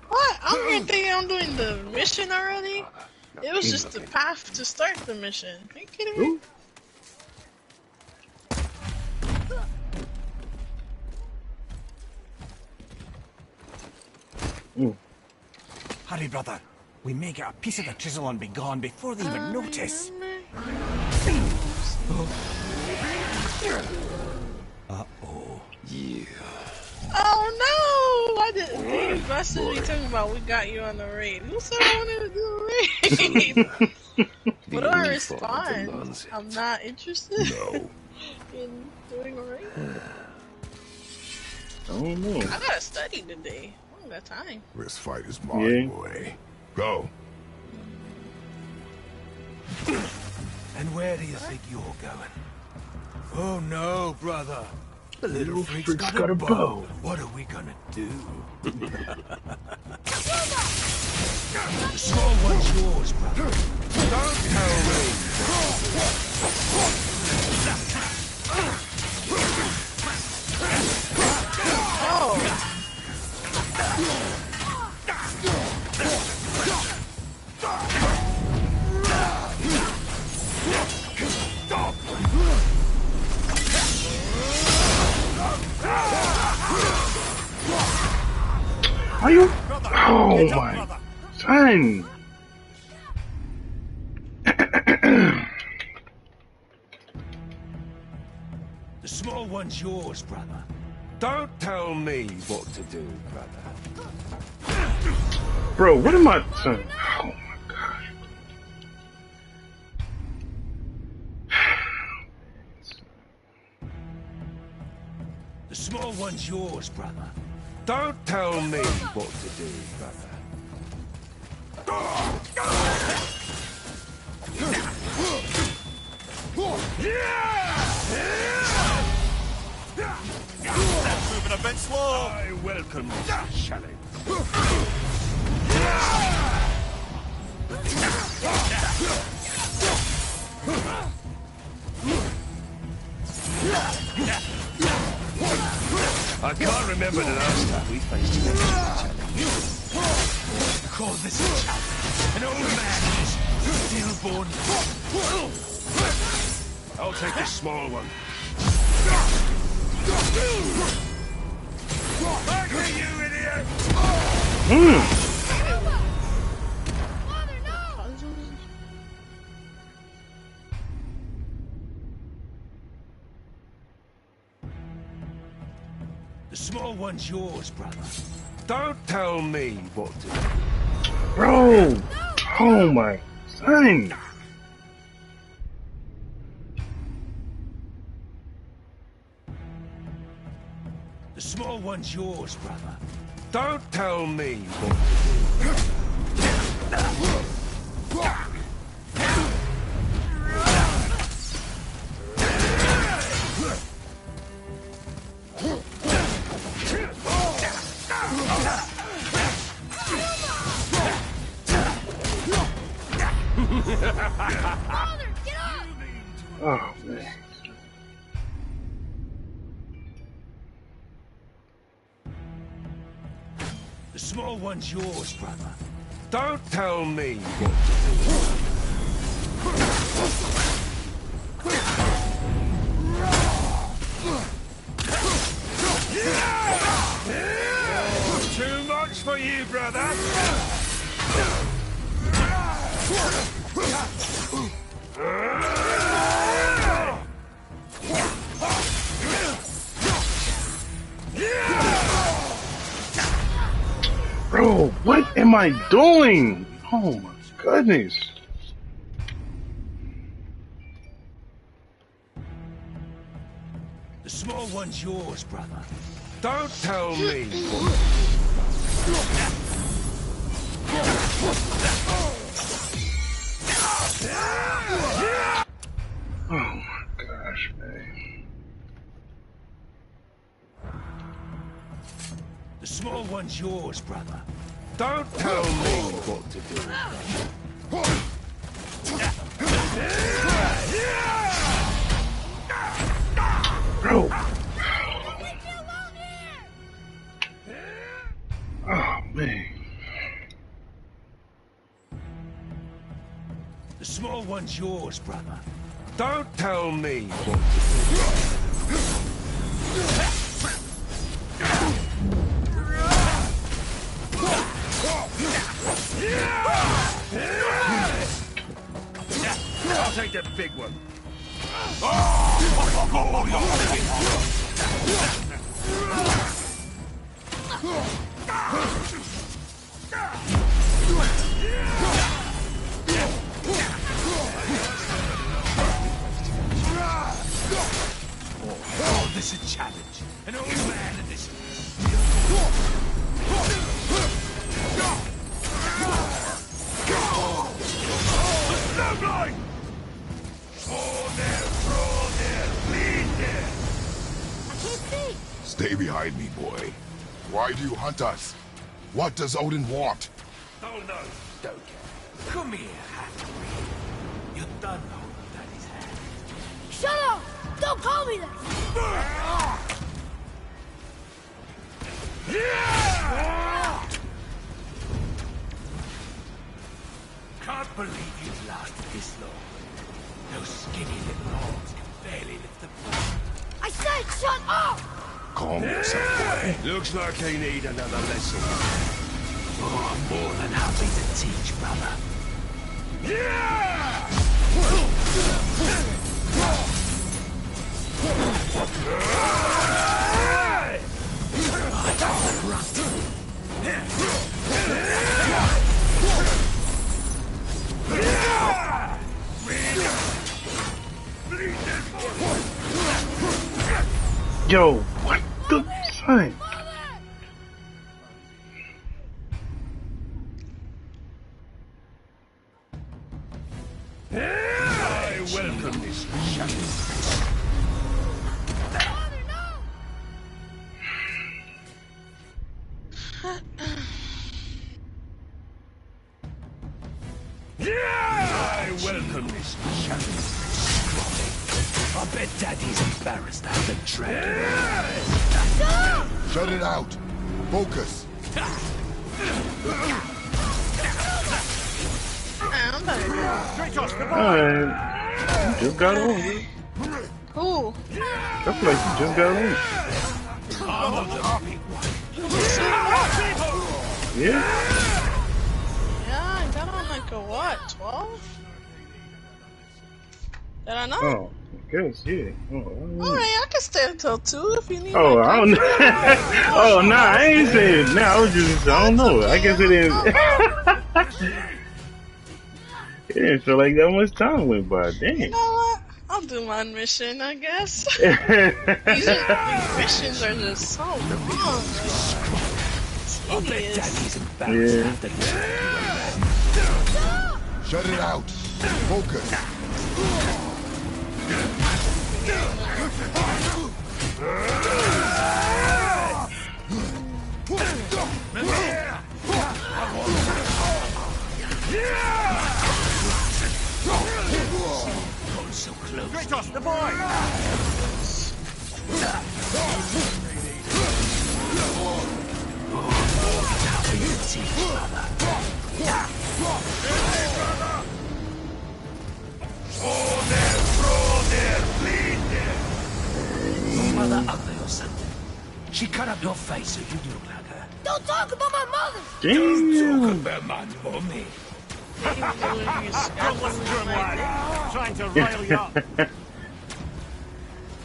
What? I'm here thinking I'm doing the mission already? It was just the path to start the mission. Are you kidding me? Hurry, brother. We may get a piece of the chisel and be gone before they even notice. Uh-oh. Yeah. Oh no! I didn't think messaged me talking about we got you on the raid. Who said I wanted to do a raid? What do I respond? I'm not interested in doing a raid. I don't know. I gotta study today. I don't got time. This fight is my way. Go. And where do you think you're going? Oh no, brother. The little freak's got a bow. What are we gonna do? The small one's yours, brother. Don't tell me. Are you? Oh my son! The small one's yours, brother. Don't tell me what to do, brother. Bro, what am I? Son? Oh my god! The small one's yours, brother. Don't tell me what to do, brother. That's moving a bit slow. I welcome this challenge. I can't remember the last time we faced an challenge. Call this a challenge. An old man is stillborn. I'll take the small one. Back to you, idiot! The small one's yours, brother. Don't tell me what to do. Bro! Oh my son! The small one's yours, brother. Don't tell me what Oh man. The small one's yours, brother. Don't tell me what to do. Too much for you, brother. Bro, what am I doing? Oh my goodness. The small one's yours, brother. Don't tell me Oh my gosh, man. The small one's yours, brother. Don't tell me what to do. Bro. Oh man. The small one's yours, brother. Don't tell me what to do. this a challenge? An old man and this... Snowblind! Fall there, bleed there! I can't see. Stay behind me, boy. Why do you hunt us? What does Odin want? Oh no, don't care. Come here, half-breed. You're done holding Daddy's hand. Shut up! Don't call me that! Can't believe you've lasted this long. Those skinny little arms can barely lift the boat. I said shut up! Calm yourself, boy. Looks like they need another lesson. Oh, I'm more than happy to teach, brother. Yo, what the son? I welcome this challenge. I welcome this challenge. I bet Daddy's embarrassed to have a dragon. Shut it out. Focus. I'm better. Alright. You just got on, bro. Who? I feel like you just got on. Yeah? Yeah, I got on like a what, 12? Did I not? Oh, I guess, yeah. Oh, Alright, I can stay until 2 if you need oh my I don't know. Oh, nah, I ain't saying. Nah, I was just, I don't know. I guess it didn't. It didn't feel like that much time went by. Dang. You know what? I'll do my mission, I guess. These missions are just so long. I bet Daddy's embarrassed to Yeah. have to drag you around. Shut it out. Focus. So close. Kratos, the boy! Mother ugly or something. She cut up your face so you'd look like her. Don't talk about my mother! Damn. about my mommy. Don't listen to him, lad. Trying to rile you up.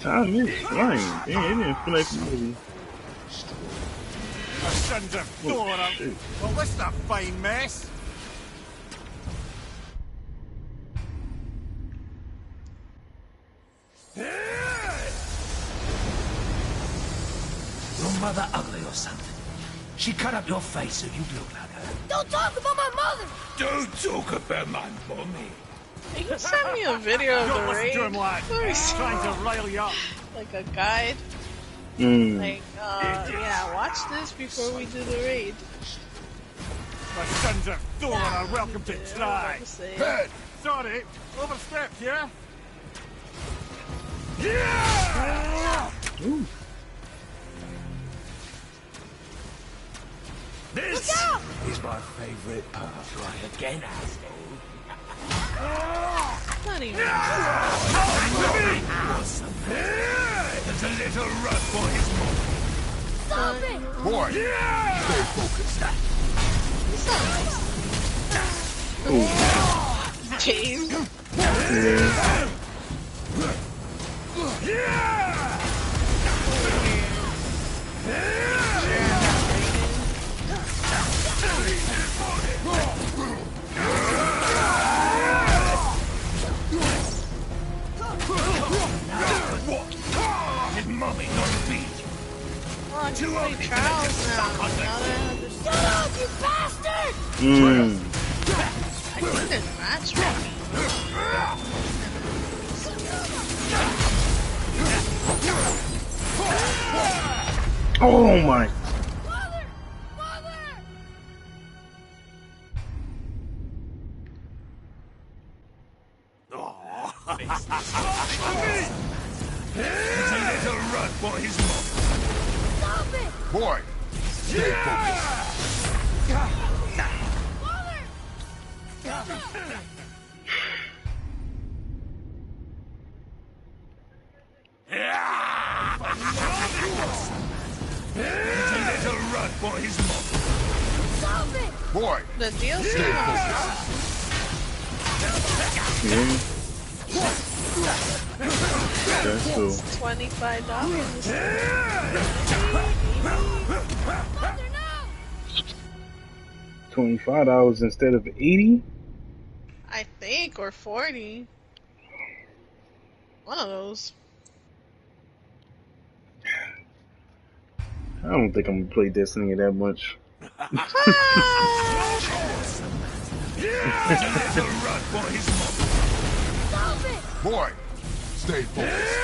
Time is flying. Damn, it didn't feel like somebody. The sons of Thor out. shit. Well, this is a fine mess. Your mother ugly or something. She cut up your face so you'd look like her. Don't talk about my mother! Don't talk about my mommy. You can send me a video of Don't the listen raid. to him, lad. Let me see. Trying to rile you up. Like a guide. Like, yeah, watch this before we do the raid. The sons of Thor are welcome to try. Head. Sorry, overstepped, yeah? Ooh. This is my favorite part. Try again, asshole. Not even. There's a little rut for his mom. Stop it! Boy, stay focused. Cave. mummy, not a beat. Oh, I can play trials now. Now that I have this. Shut up, you bastard! I think there's matchmaking. Oh my. Father! Father! He's a little rat by his mum. Stop it! Boy, stay focused. He's a little rat by his mum. Stop it! Boy, The DLC stay mode. focused. That's cool. $25. Father, no! $25 instead of 80. I think, or 40. One of those. I don't think I'm gonna play Destiny that much. He's a little rat by his mum. Stop it! Boy, stay focused.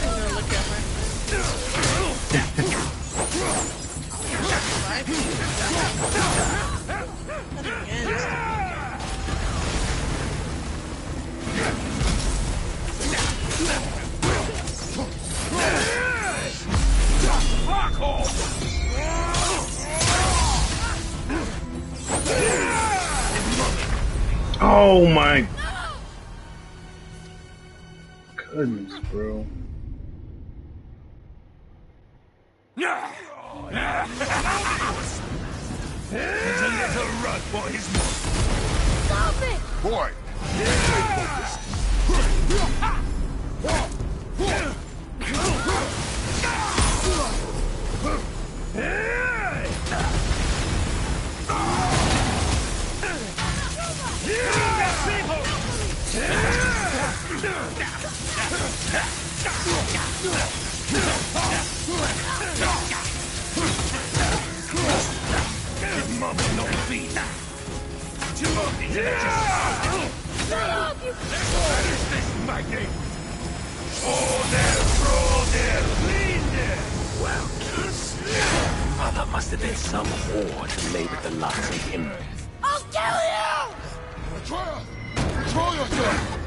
I'm gonna look at my life. And again, it's Fuck off! Oh my goodness, bro. He's a little rat by his mum. Stop it! Boy, stay focused. Mummy, not beat. Shut up, you... What is this, Maggie? Order, clean there! Well, kids, mother must have been some whore to lay with the lots of him. I'll kill you! Betrayer, control yourself.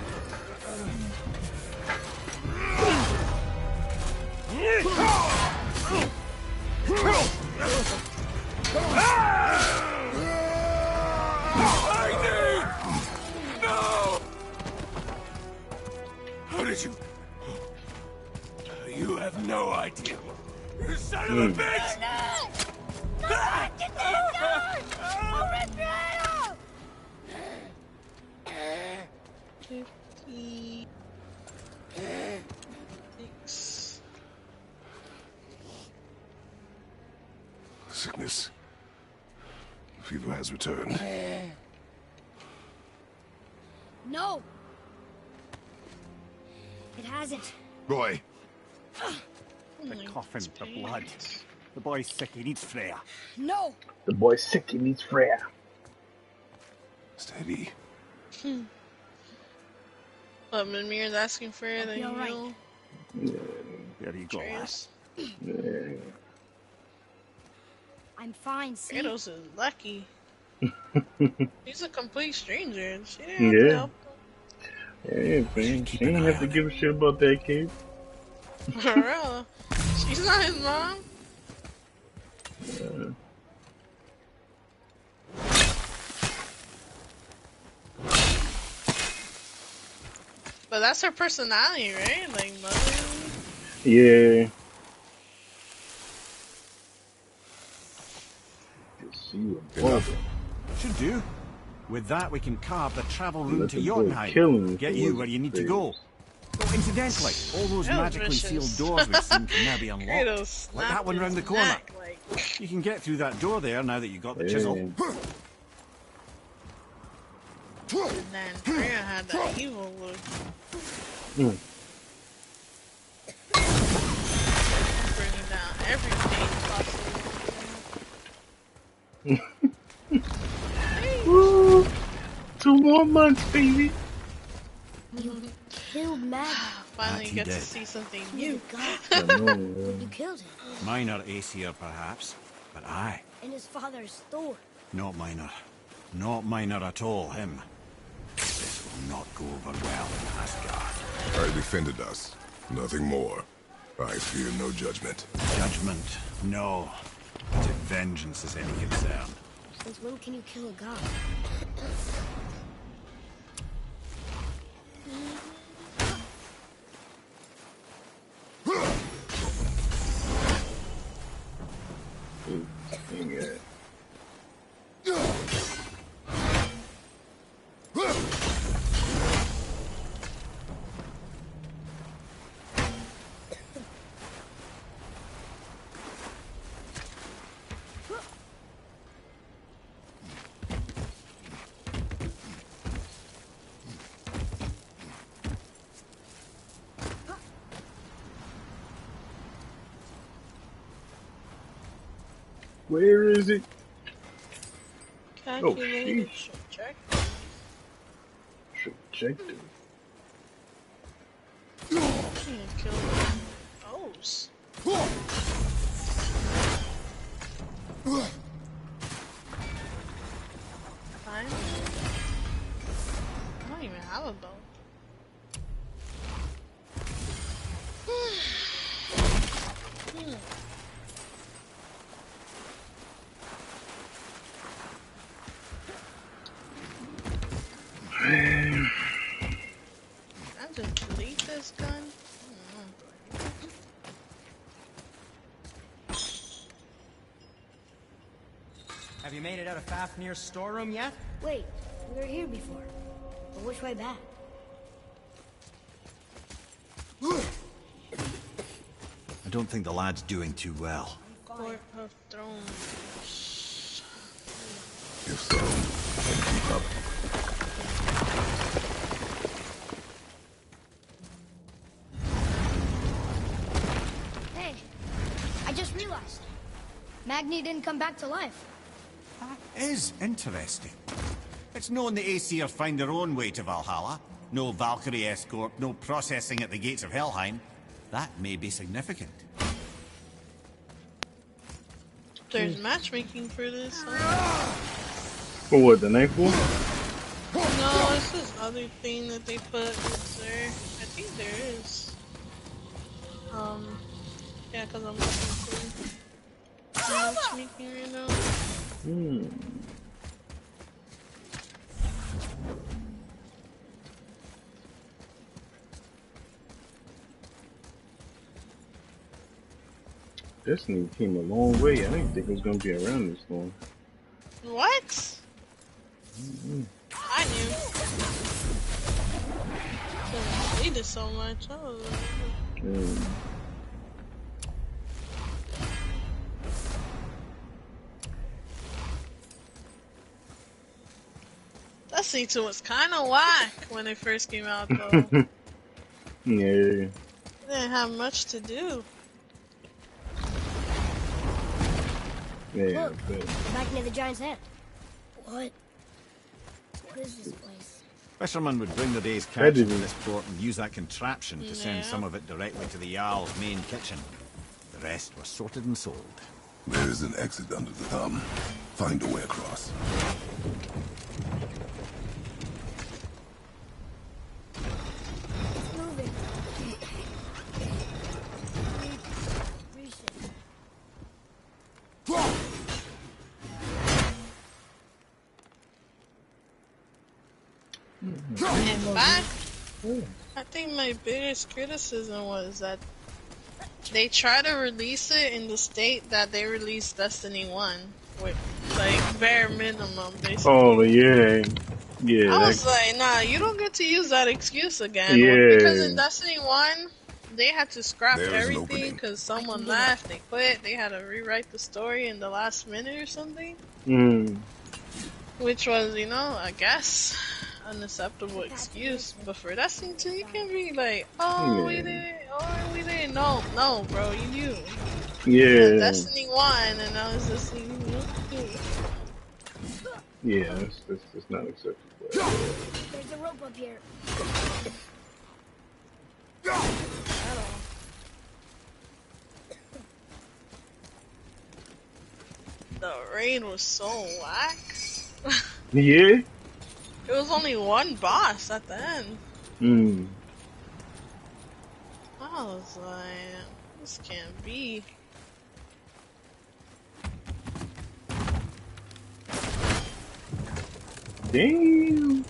No! How did you... You have no idea. You son of a bitch! Get the gun! I'll rip your head off! 56. Sickness. Fever has returned. No! It hasn't. Boy, The coffin, the blood. The boy's sick, he needs Freya. No! The boy's sick, he needs Freya. steady. But Mimir's asking for it, then You're right. he'll There you go. Kratos. Yeah. I'm fine, see? Kratos is lucky. He's a complete stranger. She didn't have to Yeah. help Yeah, man. She ain't have to give a shit about that kid. him. For real. She's not his mom. But that's her personality, right? Like, mother. Yeah. Should do. With that, we can carve the travel route Let to the boy Jotunheim. kill him Get if it you wasn't where you need to fair. go. Oh, incidentally, all those That was magically vicious. sealed doors we've seen can now be unlocked. Kratos Like that snapped one his round the corner. neck, like, You can get through that door there now that you got the chisel. and then Freya had that evil look. more months, baby. You killed Maggie. Finally get to see something new. I know, You killed him. Minor Aesir, perhaps, but I. And his father's Thor. Not minor. Not minor at all, him. This will not go over well in Asgard. I defended us. Nothing more. I fear no judgment. Judgment, no. But if vengeance is any concern. Since when can you kill a god? Dang it. Where is it? Calculated Trajectory. Can't kill those. Fine. I don't even have a bow. Man. I just delete this gun. Have you made it out of Fafnir's storeroom yet? Wait, we were here before. But which way back? I don't think the lad's doing too well. Court of Thrones. If so, then keep up. Hey, I just realized. Magni didn't come back to life. That is interesting. It's known the Aesir find their own way to Valhalla. No Valkyrie escort, no processing at the gates of Helheim. That may be significant. There's matchmaking for this. For what, the ninth one? No, it's this other thing that they put. Is there? I think there is. Yeah, because I'm looking for matchmaking right now. Destiny came a long way. I didn't think it was gonna be around this long. What? I knew. I hated so much. I was like, Destiny 2 was kind of whack when it first came out, though. Yeah. It didn't have much to do. Yeah. Look, back near the giant's hand. What? What is this place? Fishermen would bring the day's catch to this port and use that contraption to send some of it directly to the Jarl's main kitchen. The rest was sorted and sold. There is an exit under the thumb. Find a way across. It's moving. In fact, I think my biggest criticism was that they try to release it in the state that they released Destiny 1 with like bare minimum basically. Oh yeah. Yeah. I was like, nah, you don't get to use that excuse again. Yeah. Because in Destiny 1, they had to scrap everything because someone left, they quit, they had to rewrite the story in the last minute or something. Which was, you know, I guess, an acceptable excuse. But for Destiny 2, you can be like, oh, we didn't know. No, bro, you knew. Yeah. Destiny 1, and now it's Destiny 2. Yeah, that's not acceptable. There's a rope up here. The raid was so whack. Yeah. It was only one boss at the end. I was like, this can't be. Damn.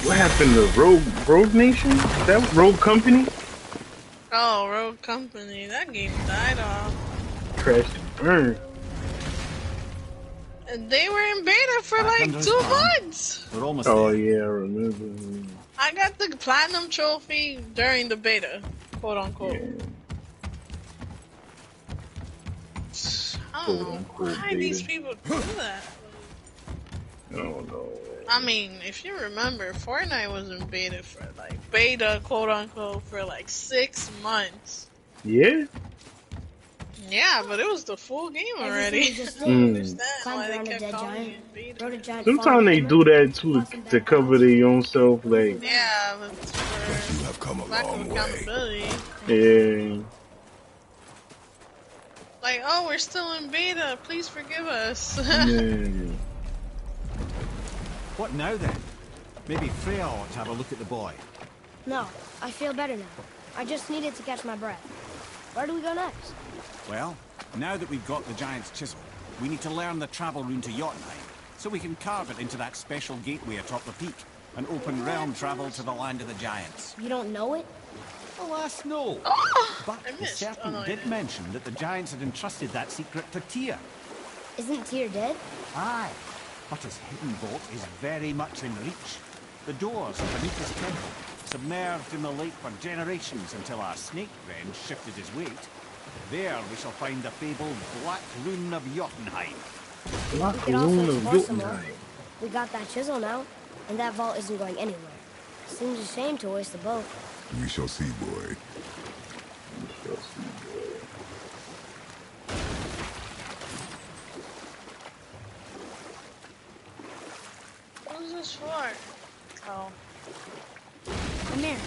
What happened to Rogue Nation? That Rogue Company? Oh, Rogue Company. That game died off. Crashed and burned. And they were in beta for like 2 months. We're almost there. Yeah, I remember. I got the platinum trophy during the beta, quote unquote. Yeah. I don't know why these people do that. I don't know. I mean, if you remember, Fortnite was in beta for beta, quote unquote, for 6 months. Yeah? Yeah, but it was the full game already. I don't understand why they kept calling it beta. Sometimes they do that to cover their own self, Yeah, but for You have come a lack of long way. accountability. Yeah. Like, oh, we're still in beta. Please forgive us. Yeah. What now then? Maybe Freya ought to have a look at the boy. No, I feel better now. I just needed to catch my breath. Where do we go next? Well, now that we've got the Giant's Chisel, we need to learn the travel rune to Jotunheim, so we can carve it into that special gateway atop the peak, and open realm travel to the land of the Giants. You don't know it? Alas, no. But the serpent did mention that the Giants had entrusted that secret to Tyr. Isn't Tyr dead? Aye, but his hidden vault is very much in reach. The doors beneath his temple, submerged in the lake for generations until our snake friend shifted his weight. There we shall find the fabled Black Rune of Jotunheim. Black Rune of Jotunheim. We got that chisel now, and that vault isn't going anywhere. Seems a shame to waste the boat. We shall see, boy. We shall see, boy. What's this for? Oh. Mimir,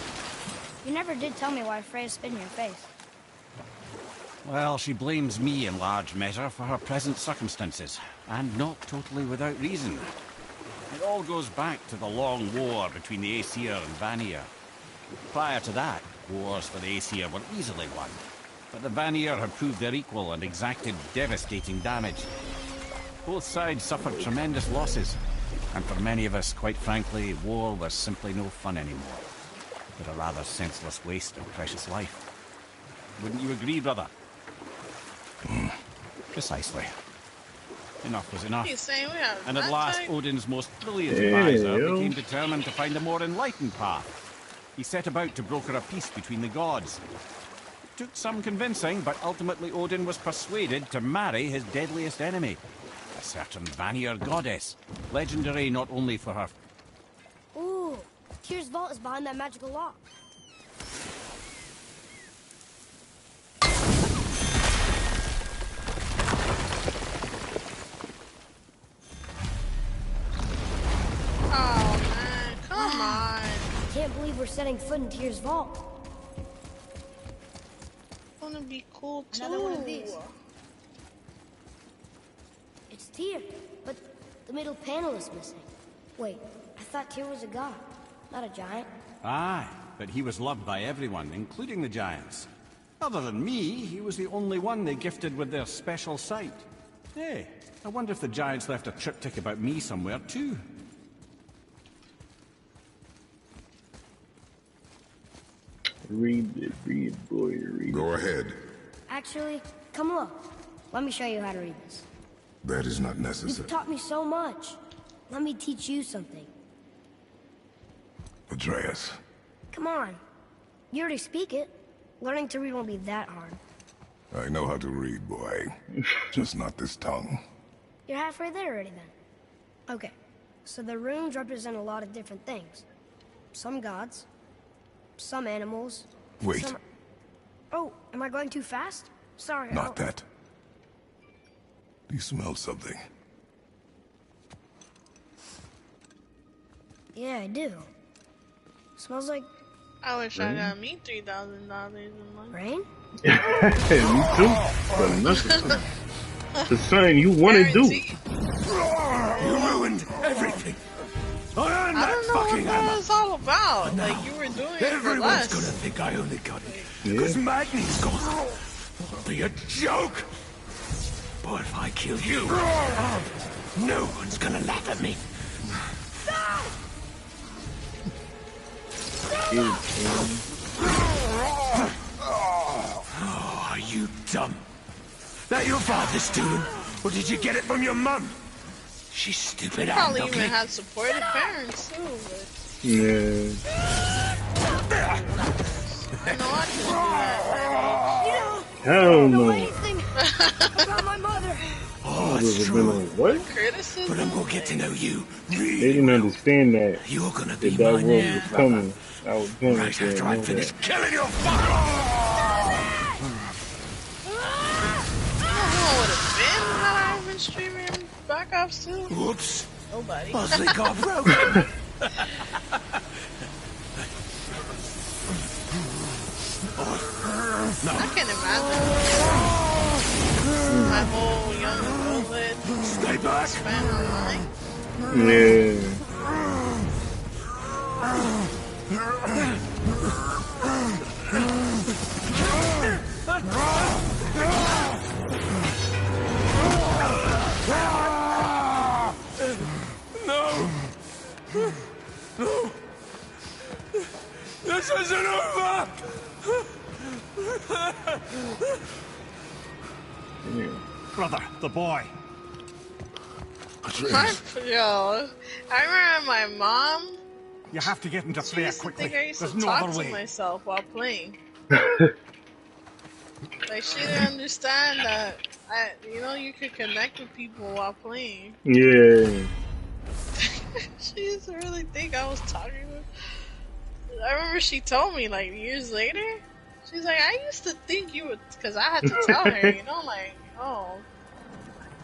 you never did tell me why Freya spit in your face. Well, she blames me in large measure for her present circumstances, and not totally without reason. It all goes back to the long war between the Aesir and Vanir. Prior to that, wars for the Aesir were easily won, but the Vanir had proved their equal and exacted devastating damage. Both sides suffered tremendous losses, and for many of us, quite frankly, war was simply no fun anymore, but a rather senseless waste of precious life. Wouldn't you agree, brother? Precisely. Enough was enough. And at last, Odin's most brilliant advisor became determined to find a more enlightened path. He set about to broker a peace between the gods. It took some convincing, but ultimately Odin was persuaded to marry his deadliest enemy, a certain Vanir goddess, legendary not only for her... Ooh, Tyr's vault is behind that magical lock. Oh man, come on. I can't believe we're setting foot in Tyr's vault. I wanna be cool too. Another one of these. It's Tyr, but the middle panel is missing. Wait, I thought Tyr was a god, not a giant. Aye, but he was loved by everyone, including the giants. Other than me, he was the only one they gifted with their special sight. Hey, I wonder if the giants left a triptych about me somewhere too. Read it, boy, read it. Go ahead. Actually, come look. Let me show you how to read this. That is not necessary. You've taught me so much. Let me teach you something. Atreus, Come on. You already speak it. Learning to read won't be that hard. I know how to read, boy. Just not this tongue. You're halfway there already then. Okay, so the runes represent a lot of different things. Some gods, some animals. Wait. Some... Oh, am I going too fast? Sorry. Not that. Do you smell something? Yeah, I do. Smells like... I wish I got me $3,000 in money. Rain? Me too. But nothing. The son you want to do. You ruined everything. I don't know what that was all about. Like, you were doing it for Everyone's less. gonna think I only got it because Magni's gone. It'll be a joke. But if I kill you, no one's gonna laugh at me. Oh, are you dumb? That your father's doing, or did you get it from your mum? She's stupid and Probably ugly. even had supportive parents too. But... Yeah. I know I couldn't do that. Hell no. About my mother. Oh, it's true. What? Criticism? But I'm gonna get to know you. They didn't understand that. You're gonna be that my world new was brother. coming. I was going Right to after I know finish that. killing your father. I don't know what would have been had I been streaming Black Ops 2. Whoops. Nobody. Bosley got broken. No. I can't imagine my whole young adulthood Stay back. spent online. Yeah. No. No. This isn't over. Brother, the boy. Yo, I remember my mom. You have to get into She prayer used to quickly. think I used There's to no talk other to way. myself while playing. Like, she didn't understand that, you could connect with people while playing. Yeah. She used to really think I was talking to. I remember she told me, like, years later, she's like, I used to think you would, because I had to tell her, like, oh,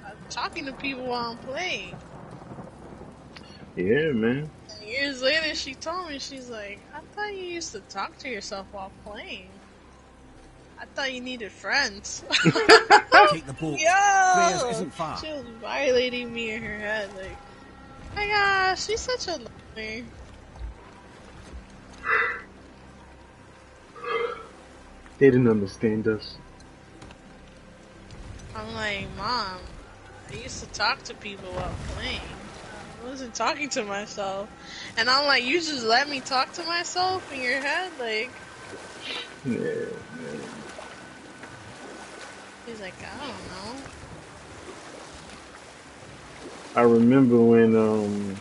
I'm talking to people while I'm playing. Yeah, man. And years later, she told me, she's like, I thought you used to talk to yourself while playing. I thought you needed friends. Take the boat. Prayers Yo! isn't far. She was violating me in her head, like, my gosh, she's such a nightmare. They didn't understand us. I'm like, Mom, I used to talk to people while playing. I wasn't talking to myself. And I'm like, you just let me talk to myself in your head? Like, Yeah, man. He's like, I don't know. I remember when,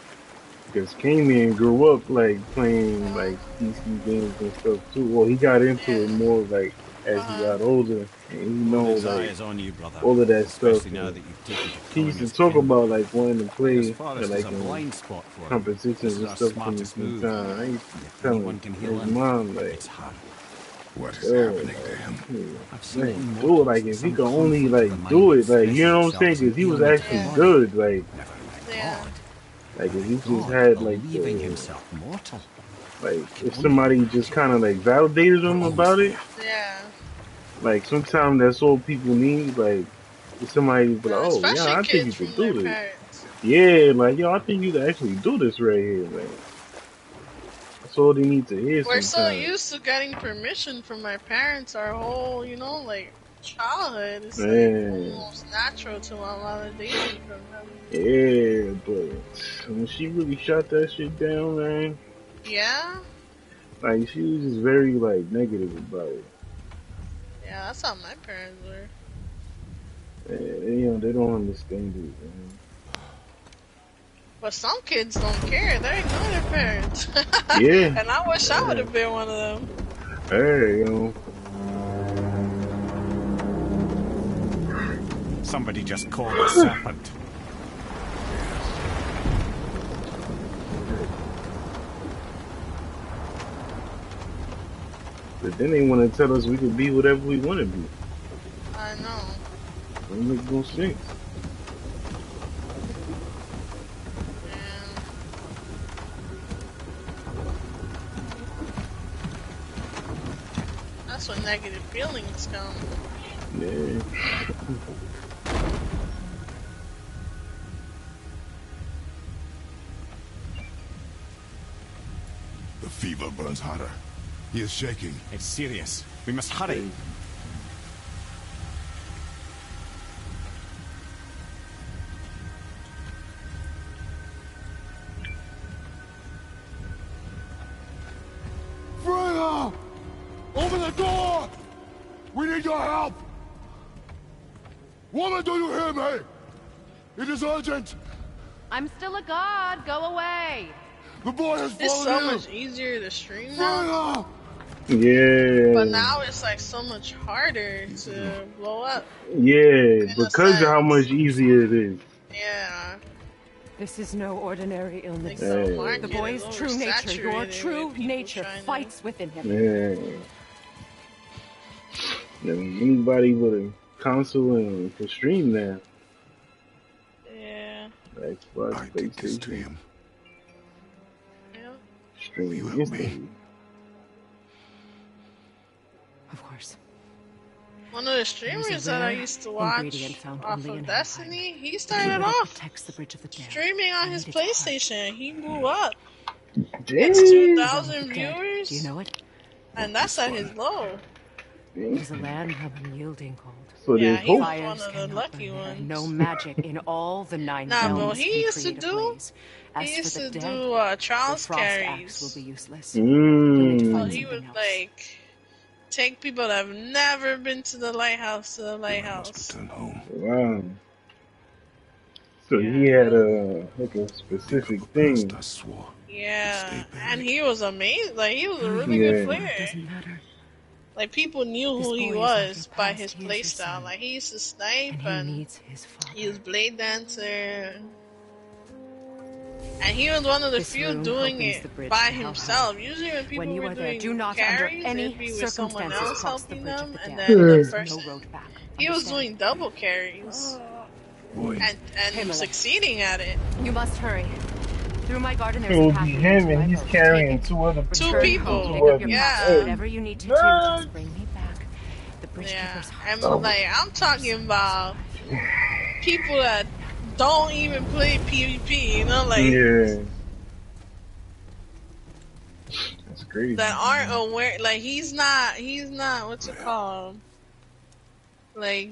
because K-Man grew up, like, playing, like, PC games and stuff, too. Well, he got into it more, like, as he got older. And he knows, like, on you, brother. all of that stuff. Especially now that you've taken to He used to Columbus talk King. about, like, wanting to play, This forest like, is a blind spot for him. competitions This is and our stuff from smartest move. time. I used to If tell anyone him, can heal his him, mom, like, it's hard. What is happening to him? Man, do it, like, if he could only, like, do it, like, you know what I'm saying? Because he was actually good, like, Yeah. like, if he just had, like, Believing himself mortal. like, if somebody just kind of, like, validated him about it, Yeah. like, sometimes that's all people need, like, if somebody be like, oh, Especially yeah, I think you kids could from their do this. parents. Yeah, like, yo, I think you could actually do this right here, man. That's all they need to hear We're so sometimes. used to getting permission from my parents our whole, like, childhood. It's like Man. almost natural to want validation from them. Yeah, but when she really shot that shit down, man, Yeah? like, she was just very, like, negative about it. Yeah, that's how my parents were. And, they don't understand it, man. But some kids don't care. They ignore their parents. Yeah. And I wish I would have been one of them. Hey, you know. Somebody just called the serpent. But then they want to tell us we can be whatever we want to be. I know. Don't make no sense. That's when negative feelings come. Yeah. The fever burns hotter. He is shaking. It's serious. We must hurry. Freya! Open the door! We need your help! Woman, do you hear me? It is urgent! I'm still a god. Go away. The boy has It's fallen so ill! much easier to stream now. Yeah. But now it's like so much harder to blow up. Yeah, because of how much easier it is. Yeah. This is no ordinary illness. Hey. The boy's true nature, your true nature, fights within him. Yeah. Anybody with a console and can stream now. Yeah. Xbox, PlayStation. To him. Yeah. Stream instantly. Of course. One of the streamers that I used to watch off of Destiny, he started off streaming on his PlayStation. He blew up. It's 2,000 viewers. Do you know it? And that's at his low. There's a land of unyielding cold. So yeah, he was Fires one of the lucky ones. No magic in all the 9 Nah, realms. but he used to do. He used to do trials carries. Will be useless. So he would like take people that have never been to the lighthouse to the lighthouse. Wow. So he had like a specific thing. Yeah, and he was amazing. Like he was a really good player. Like people knew who he was by his playstyle. Like he used to snipe and he was blade dancer. And he was one of the few doing it by himself. Usually when people were doing carries, it'd be with someone else helping them, and then the person. He was doing double carries. And succeeding at it. You must hurry. Through my garden It will be him and he's carrying two other people. Yeah. Whatever you need to do, just bring me back. The bridge keeper's and like I'm talking about people that don't even play PvP, you know, like that's crazy. That aren't aware. Like he's not. What's it called? Like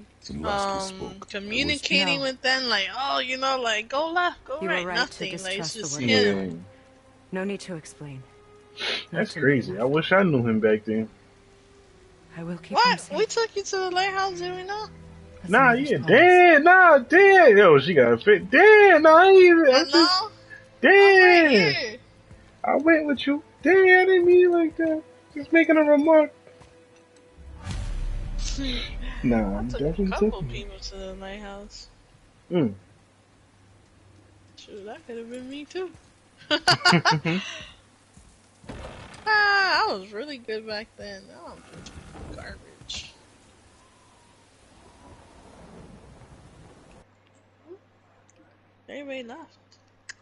communicating with them. Like you know, like go left, go right, nothing. Like it's just him. No need to explain. That's crazy. I wish I knew him back then. I will keep. What? We took you to the lighthouse, did we not? Nah, yeah, damn. Yo, she got a fit. Damn, I ain't even. Damn. I went with you. Damn, I didn't mean like that. Just making a remark. Nah, I took a couple people to the lighthouse. Shoot, that could have been me too. I was really good back then. Now I'm garbage. Everybody left.